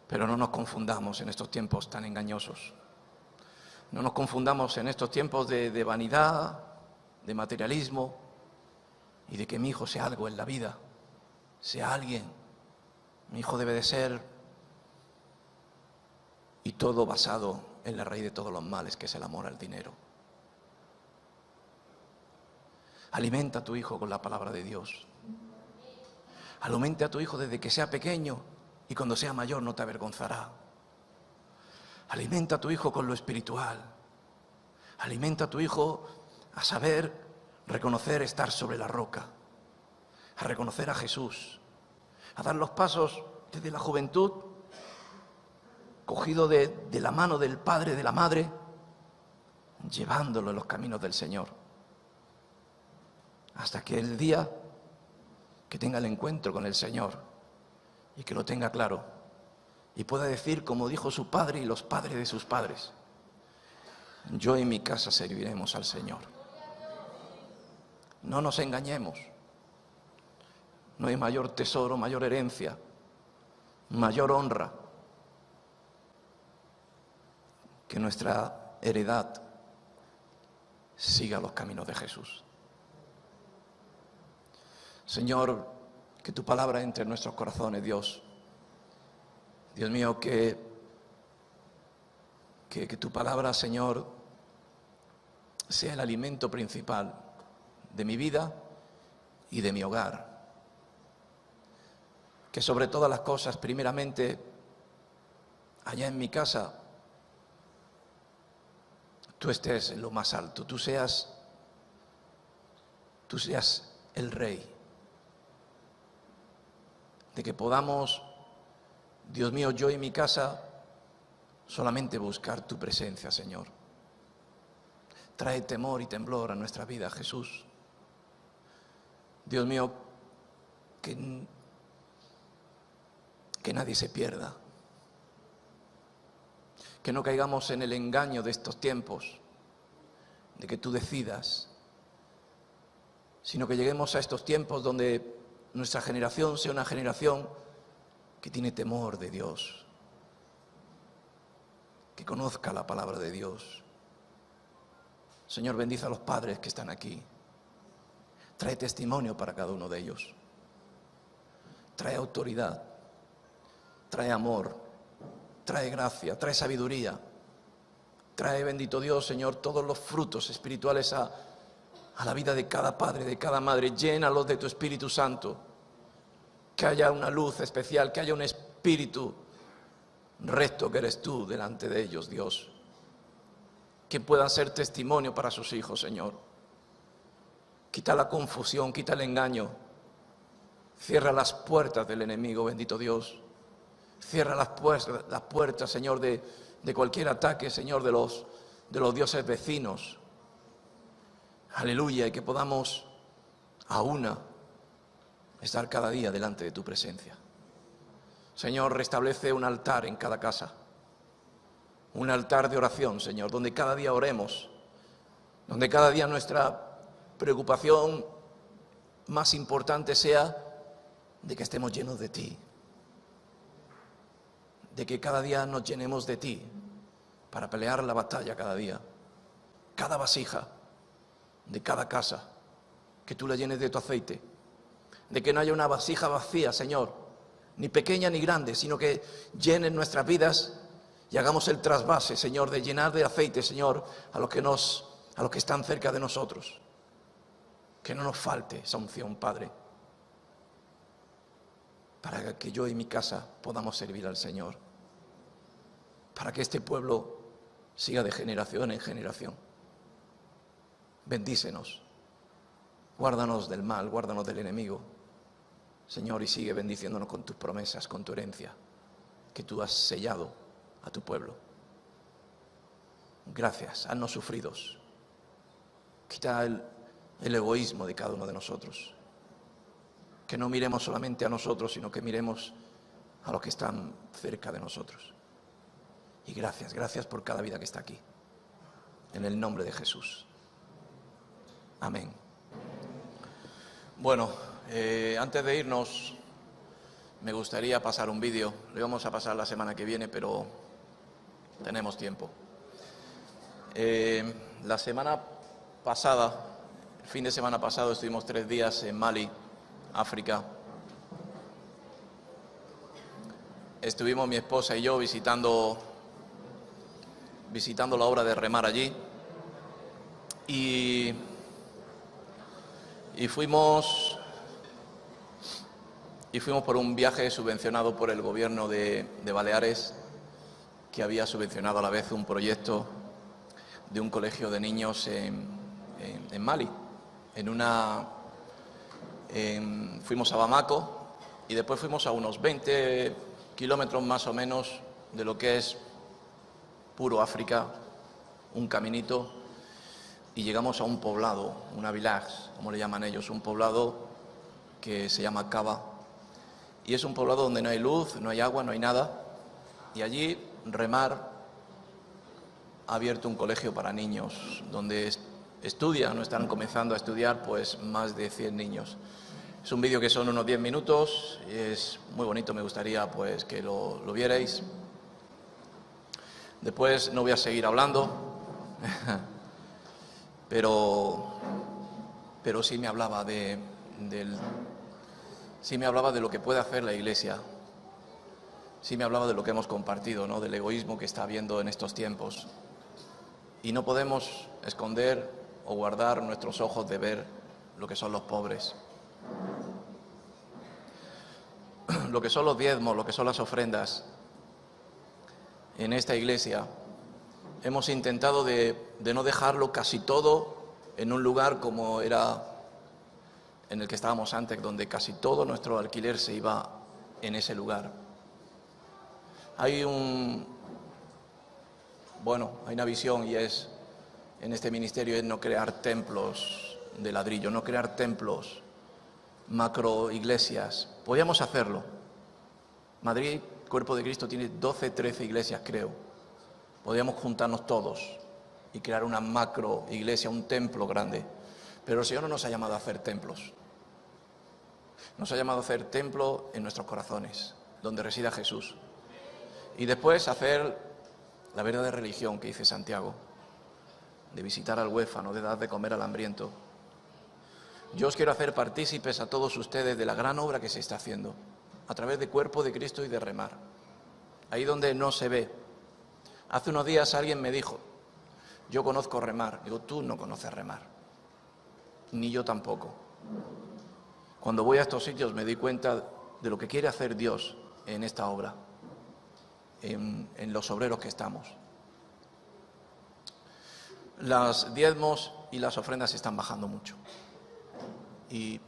Pero no nos confundamos en estos tiempos tan engañosos. No nos confundamos en estos tiempos de vanidad, de materialismo y de que mi hijo sea algo en la vida, sea alguien. Mi hijo debe de ser, y todo basado en la raíz de todos los males, que es el amor al dinero. Alimenta a tu hijo con la palabra de Dios. Alimenta a tu hijo desde que sea pequeño y cuando sea mayor no te avergonzará. Alimenta a tu hijo con lo espiritual. Alimenta a tu hijo a saber reconocer estar sobre la roca, a reconocer a Jesús, a dar los pasos desde la juventud, cogido de la mano del padre, de la madre, llevándolo en los caminos del Señor, hasta que el día que tenga el encuentro con el Señor y que lo tenga claro y pueda decir, como dijo su padre y los padres de sus padres, yo y mi casa serviremos al Señor. No nos engañemos. No hay mayor tesoro, mayor herencia, mayor honra que nuestra heredad siga los caminos de Jesús. Señor, que tu palabra entre en nuestros corazones, Dios. Dios mío, que tu palabra, Señor, sea el alimento principal de mi vida y de mi hogar. Que sobre todas las cosas, primeramente, allá en mi casa, tú estés en lo más alto, tú seas el Rey. De que podamos, Dios mío, yo y mi casa, solamente buscar tu presencia, Señor. Trae temor y temblor a nuestra vida, Jesús. Dios mío, que nadie se pierda. Que no caigamos en el engaño de estos tiempos, de que tú decidas, sino que lleguemos a estos tiempos donde nuestra generación sea una generación que tiene temor de Dios, que conozca la palabra de Dios. Señor, bendice a los padres que están aquí. Trae testimonio para cada uno de ellos. Trae autoridad, trae amor, trae gracia, trae sabiduría. Trae, bendito Dios, Señor, todos los frutos espirituales a la vida de cada padre, de cada madre. Llénalos de tu Espíritu Santo. Que haya una luz especial, que haya un espíritu recto que eres tú delante de ellos, Dios. Que puedan ser testimonio para sus hijos, Señor. Quita la confusión, quita el engaño. Cierra las puertas del enemigo, bendito Dios. Cierra las puertas, Señor, de cualquier ataque, Señor, de los dioses vecinos. Aleluya, y que podamos a una estar cada día delante de tu presencia. Señor, restablece un altar en cada casa. Un altar de oración, Señor, donde cada día oremos. Donde cada día nuestra preocupación más importante sea de que estemos llenos de ti. De que cada día nos llenemos de ti para pelear la batalla cada día. Cada vasija de cada casa, que tú la llenes de tu aceite. De que no haya una vasija vacía, Señor, ni pequeña ni grande, sino que llenen nuestras vidas y hagamos el trasvase, Señor, de llenar de aceite, Señor, a los que están cerca de nosotros. Que no nos falte esa unción, Padre, para que yo y mi casa podamos servir al Señor. Para que este pueblo siga de generación en generación. Bendícenos, guárdanos del mal, guárdanos del enemigo, Señor, y sigue bendiciéndonos con tus promesas, con tu herencia, que tú has sellado a tu pueblo. Gracias, haznos sufridos. Quita el egoísmo de cada uno de nosotros. Que no miremos solamente a nosotros, sino que miremos a los que están cerca de nosotros. Y gracias por cada vida que está aquí. En el nombre de Jesús. Amén. Bueno, antes de irnos, me gustaría pasar un vídeo. Lo íbamos a pasar la semana que viene, pero tenemos tiempo. La semana pasada, el fin de semana pasado, estuvimos 3 días en Mali, África. Estuvimos mi esposa y yo visitando la obra de remar allí. Y fuimos por un viaje subvencionado por el gobierno de Baleares, que había subvencionado a la vez un proyecto de un colegio de niños en Mali. Fuimos a Bamako y después fuimos a unos 20 kilómetros más o menos de lo que es puro África, un caminito. Y llegamos a un poblado, una village, como le llaman ellos, un poblado que se llama Kaba. Y es un poblado donde no hay luz, no hay agua, no hay nada. Y allí Remar ha abierto un colegio para niños, donde estudian o están comenzando a estudiar pues más de 100 niños. Es un vídeo que son unos 10 minutos, y es muy bonito, me gustaría pues que lo vierais. Después no voy a seguir hablando. Pero sí me hablaba de lo que puede hacer la Iglesia. Sí me hablaba de lo que hemos compartido, ¿no? Del egoísmo que está habiendo en estos tiempos. Y no podemos esconder o guardar nuestros ojos de ver lo que son los pobres. Lo que son los diezmos, lo que son las ofrendas. En esta Iglesia hemos intentado de no dejarlo casi todo en un lugar como era en el que estábamos antes, donde casi todo nuestro alquiler se iba en ese lugar. Hay una visión, y es en este ministerio, es no crear templos de ladrillo, no crear templos, macro iglesias. Podíamos hacerlo. Madrid, Cuerpo de Cristo, tiene 12, 13 iglesias, creo. Podríamos juntarnos todos y crear una macro iglesia, un templo grande. Pero el Señor no nos ha llamado a hacer templos. Nos ha llamado a hacer templo en nuestros corazones, donde resida Jesús. Y después hacer la verdadera religión que dice Santiago, de visitar al huérfano, de dar de comer al hambriento. Yo os quiero hacer partícipes a todos ustedes de la gran obra que se está haciendo, a través del cuerpo de Cristo y de remar. Ahí donde no se ve. Hace unos días alguien me dijo, yo conozco remar. Digo, tú no conoces remar, ni yo tampoco. Cuando voy a estos sitios me doy cuenta de lo que quiere hacer Dios en esta obra, en los obreros que estamos. Los diezmos y las ofrendas están bajando mucho. Y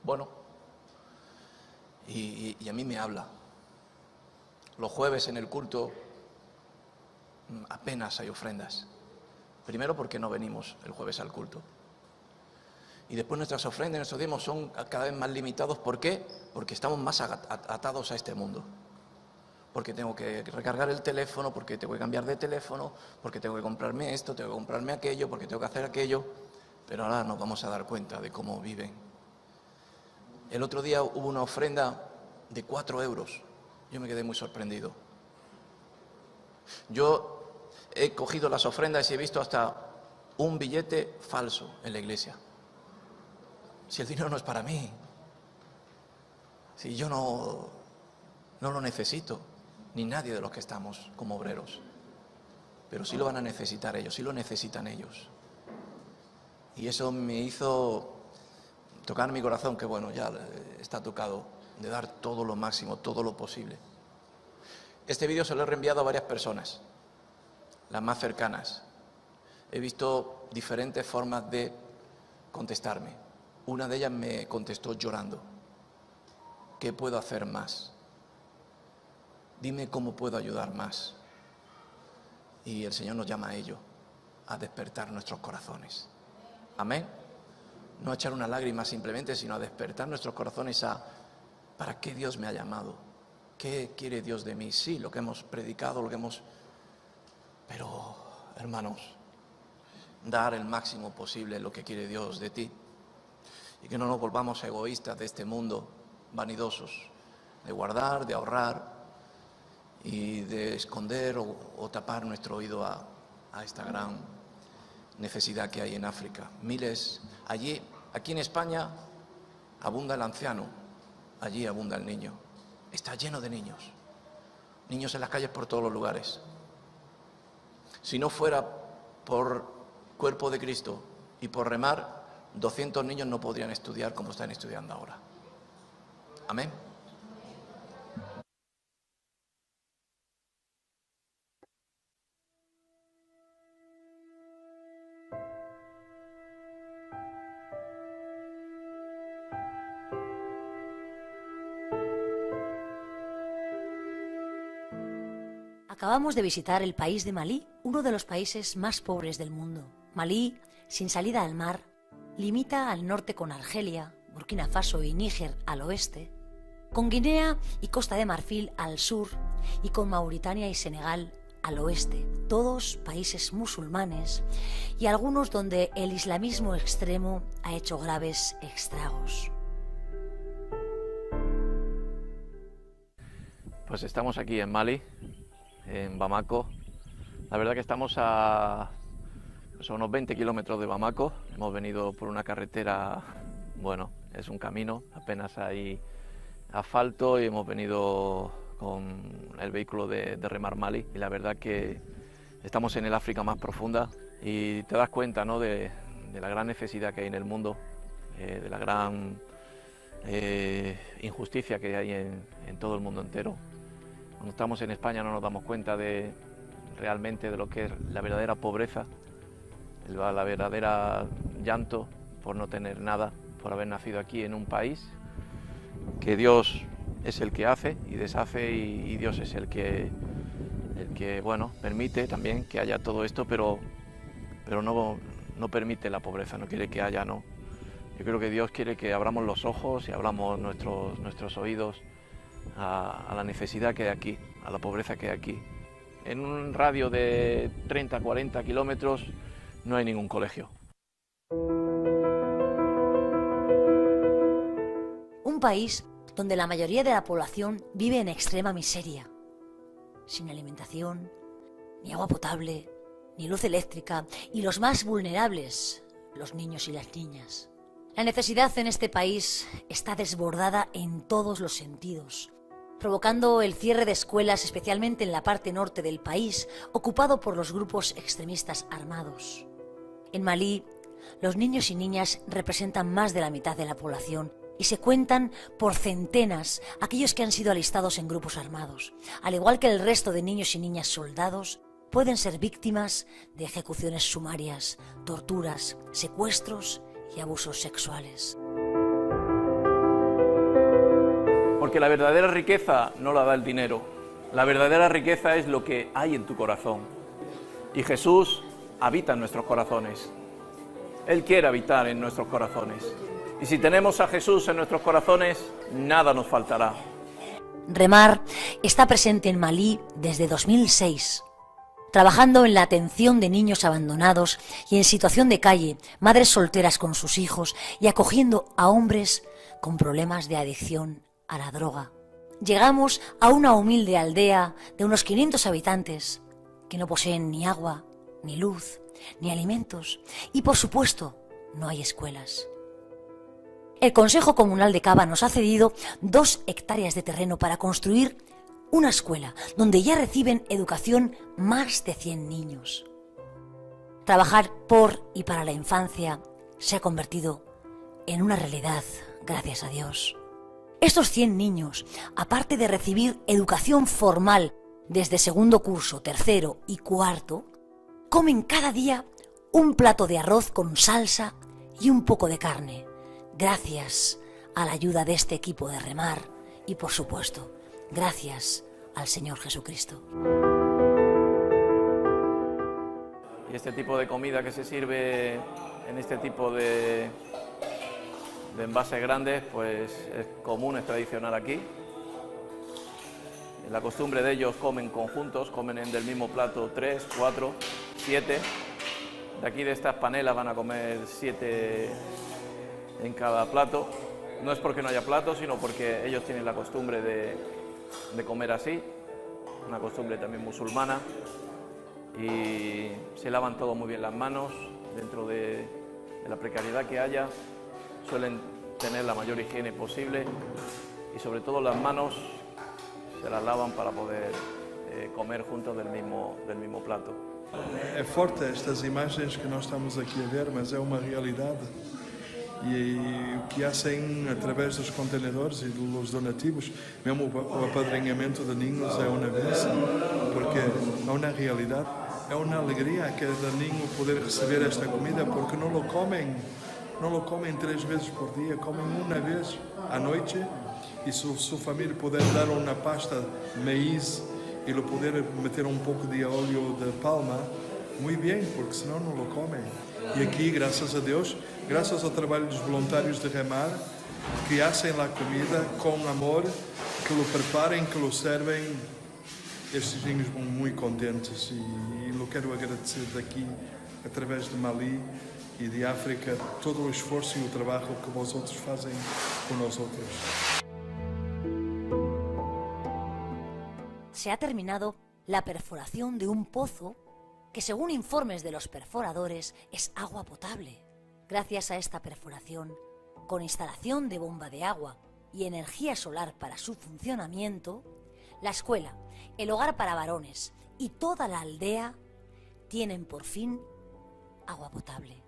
bueno, y a mí me habla. Los jueves en el culto apenas hay ofrendas. Primero porque no venimos el jueves al culto. Y después nuestras ofrendas, nuestros diezmos son cada vez más limitados. ¿Por qué? Porque estamos más atados a este mundo. Porque tengo que recargar el teléfono, porque tengo que cambiar de teléfono, porque tengo que comprarme esto, tengo que comprarme aquello, porque tengo que hacer aquello. Pero ahora nos vamos a dar cuenta de cómo viven. El otro día hubo una ofrenda de 4 euros. Yo me quedé muy sorprendido. Yo he cogido las ofrendas y he visto hasta un billete falso en la iglesia. Si el dinero no es para mí, si yo no lo necesito, ni nadie de los que estamos como obreros, pero sí lo van a necesitar ellos, sí lo necesitan ellos. Y eso me hizo tocar mi corazón, que bueno, ya está tocado, de dar todo lo máximo, todo lo posible. Este vídeo se lo he reenviado a varias personas, las más cercanas. He visto diferentes formas de contestarme. Una de ellas me contestó llorando. ¿Qué puedo hacer más? Dime cómo puedo ayudar más. Y el Señor nos llama a ello, a despertar nuestros corazones. Amén. No a echar una lágrima simplemente, sino a despertar nuestros corazones a ¿para qué Dios me ha llamado? ¿Qué quiere Dios de mí? Sí, lo que hemos predicado, Pero, hermanos, dar el máximo posible lo que quiere Dios de ti. Y que no nos volvamos egoístas de este mundo, vanidosos, de guardar, de ahorrar y de esconder o tapar nuestro oído a esta gran necesidad que hay en África. Miles, aquí en España abunda el anciano, allí abunda el niño. Está lleno de niños, niños en las calles por todos los lugares. Si no fuera por cuerpo de Cristo y por remar, 200 niños no podrían estudiar como están estudiando ahora. Amén. Acabamos de visitar el país de Malí, uno de los países más pobres del mundo. Malí, sin salida al mar, limita al norte con Argelia, Burkina Faso y Níger al oeste, con Guinea y Costa de Marfil al sur y con Mauritania y Senegal al oeste, todos países musulmanes y algunos donde el islamismo extremo ha hecho graves estragos. Pues estamos aquí en Mali, en Bamako. La verdad que estamos a unos 20 kilómetros de Bamako. Hemos venido por una carretera, bueno, es un camino, apenas hay asfalto y hemos venido con el vehículo de Remar Mali y la verdad que estamos en el África más profunda y te das cuenta, ¿no?, de la gran necesidad que hay en el mundo, de la gran injusticia que hay en todo el mundo entero. Cuando estamos en España no nos damos cuenta realmente de lo que es la verdadera pobreza, la verdadera llanto por no tener nada, por haber nacido aquí en un país que Dios es el que hace y deshace y Dios es el que bueno, permite también que haya todo esto, pero no permite la pobreza, no quiere que haya, no. Yo creo que Dios quiere que abramos los ojos y abramos nuestros oídos a la necesidad que hay aquí, a la pobreza que hay aquí. En un radio de 30-40 kilómetros no hay ningún colegio. Un país donde la mayoría de la población vive en extrema miseria, sin alimentación, ni agua potable, ni luz eléctrica, y los más vulnerables, los niños y las niñas. La necesidad en este país está desbordada en todos los sentidos, provocando el cierre de escuelas, especialmente en la parte norte del país, ocupado por los grupos extremistas armados. En Malí, los niños y niñas representan más de la mitad de la población y se cuentan por centenas aquellos que han sido alistados en grupos armados. Al igual que el resto de niños y niñas soldados, pueden ser víctimas de ejecuciones sumarias, torturas, secuestros y abusos sexuales. Porque la verdadera riqueza no la da el dinero. La verdadera riqueza es lo que hay en tu corazón. Y Jesús habita en nuestros corazones. Él quiere habitar en nuestros corazones. Y si tenemos a Jesús en nuestros corazones, nada nos faltará. Remar está presente en Malí desde 2006, trabajando en la atención de niños abandonados y en situación de calle, madres solteras con sus hijos y acogiendo a hombres con problemas de adicción a la droga. Llegamos a una humilde aldea de unos 500 habitantes que no poseen ni agua, ni luz, ni alimentos y, por supuesto, no hay escuelas. El Consejo Comunal de Cava nos ha cedido 2 hectáreas de terreno para construir una escuela donde ya reciben educación más de 100 niños. Trabajar por y para la infancia se ha convertido en una realidad, gracias a Dios. Estos 100 niños, aparte de recibir educación formal desde segundo curso, tercero y cuarto, comen cada día un plato de arroz con salsa y un poco de carne, gracias a la ayuda de este equipo de Remar y, por supuesto, gracias al Señor Jesucristo. Y este tipo de comida que se sirve en este tipo de envases grandes, pues es común, es tradicional aquí. La costumbre de ellos comen conjuntos, comen del mismo plato 3, 4, 7. De aquí de estas panelas van a comer 7 en cada plato. No es porque no haya platos, sino porque ellos tienen la costumbre de comer así, una costumbre también musulmana, y se lavan todo muy bien las manos. Dentro de la precariedad que haya, suelen tener la mayor higiene posible y sobre todo las manos se las lavan para poder comer juntos del mismo plato. É forte estas imagens que nós estamos aqui a ver, mas é uma realidade. E o que hacen através dos contenedores e dos donativos, mesmo o apadrinhamento de niños é uma benção, porque é uma realidade, é uma alegria a cada niño poder receber esta comida, porque não lo comem 3 vezes por dia, comem uma vez à noite, e se sua família puder dar uma pasta de maíz e lhe poder meter um pouco de óleo de palma, muito bem, porque senão não lo comem. E aqui, graças a Deus, graças ao trabalho dos voluntários de Remar, que hacen a comida com amor, que lo preparem, que lo servem, estes niños vão muito contentes e eu quero agradecer daqui, através de Malí e de África, todo o esforço e o trabalho que vosotros fazem com nós outros. Se ha terminado la perforación de un pozo que, según informes de los perforadores, es agua potable. Gracias a esta perforación, con instalación de bomba de agua y energía solar para su funcionamiento, la escuela, el hogar para varones y toda la aldea tienen por fin agua potable.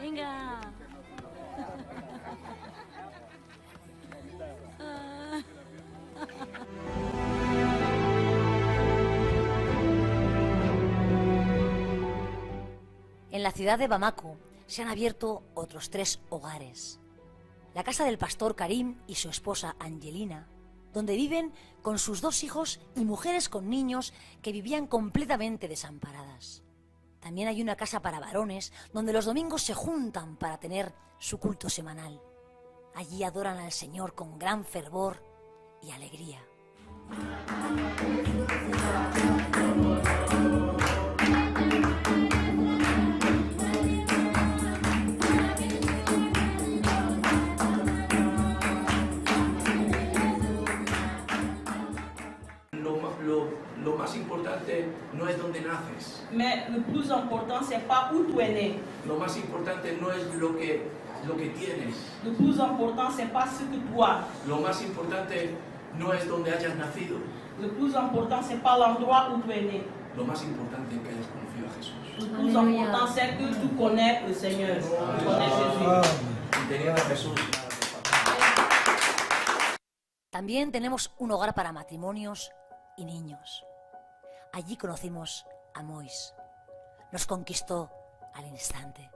Venga. En la ciudad de Bamako se han abierto otros 3 hogares. La casa del pastor Karim y su esposa Angelina, donde viven con sus 2 hijos y mujeres con niños que vivían completamente desamparadas. También hay una casa para varones, donde los domingos se juntan para tener su culto semanal. Allí adoran al Señor con gran fervor y alegría. Lo más importante no es donde naces. Mais le plus important, c'est pas où tu es né. Lo más importante no es lo que tienes. Le plus important, c'est pas ce que tu as. Lo más importante no es donde hayas nacido. Le plus important, c'est pas l'endroit où tu es né. Lo más importante es que hayas conocido a Jesús. Le plus important, c'est que tu connais le Seigneur. Tu connais Jésus. Y teniendo a Jesús, nada te falta. También tenemos un hogar para matrimonios y niños. Allí conocimos a Mois. Nos conquistó al instante.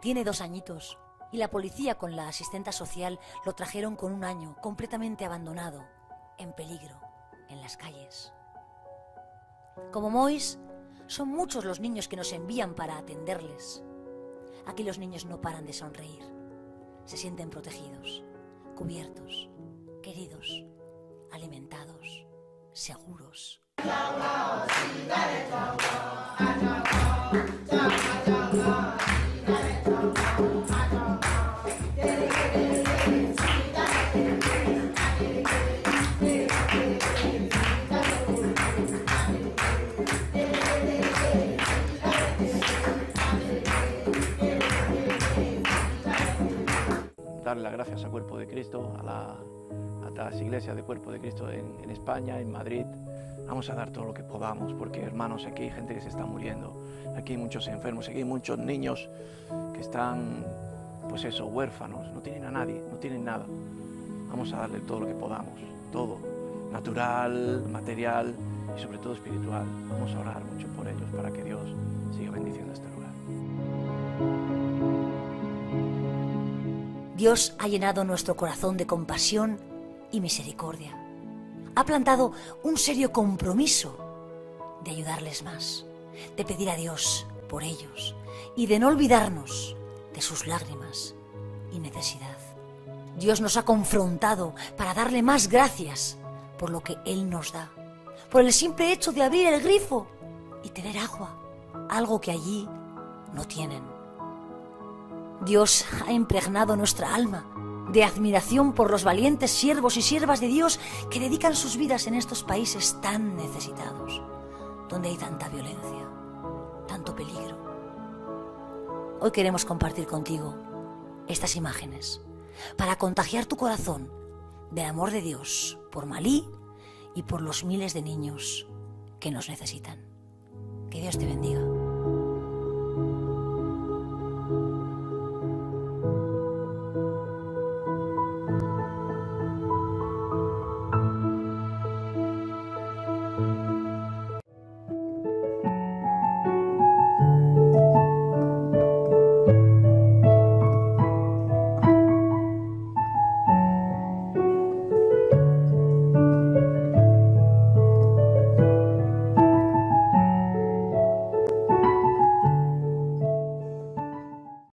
Tiene 2 añitos y la policía con la asistenta social lo trajeron con 1 año, completamente abandonado, en peligro, en las calles. Como Mois, son muchos los niños que nos envían para atenderles. Aquí los niños no paran de sonreír. Se sienten protegidos, cubiertos, queridos, alimentados, seguros. Darle las gracias al Cuerpo de Cristo, a las iglesias de Cuerpo de Cristo en España, en Madrid. Vamos a dar todo lo que podamos, porque hermanos, aquí hay gente que se está muriendo, aquí hay muchos enfermos, aquí hay muchos niños que están, pues eso, huérfanos, no tienen a nadie, no tienen nada. Vamos a darle todo lo que podamos, todo, natural, material y sobre todo espiritual. Vamos a orar mucho por ellos para que Dios siga bendiciendo este lugar. Dios ha llenado nuestro corazón de compasión y misericordia. Ha plantado un serio compromiso de ayudarles más, de pedir a Dios por ellos y de no olvidarnos de sus lágrimas y necesidad. Dios nos ha confrontado para darle más gracias por lo que Él nos da, por el simple hecho de abrir el grifo y tener agua, algo que allí no tienen. Dios ha impregnado nuestra alma de admiración por los valientes siervos y siervas de Dios que dedican sus vidas en estos países tan necesitados, donde hay tanta violencia, tanto peligro. Hoy queremos compartir contigo estas imágenes para contagiar tu corazón del amor de Dios por Malí y por los miles de niños que nos necesitan. Que Dios te bendiga.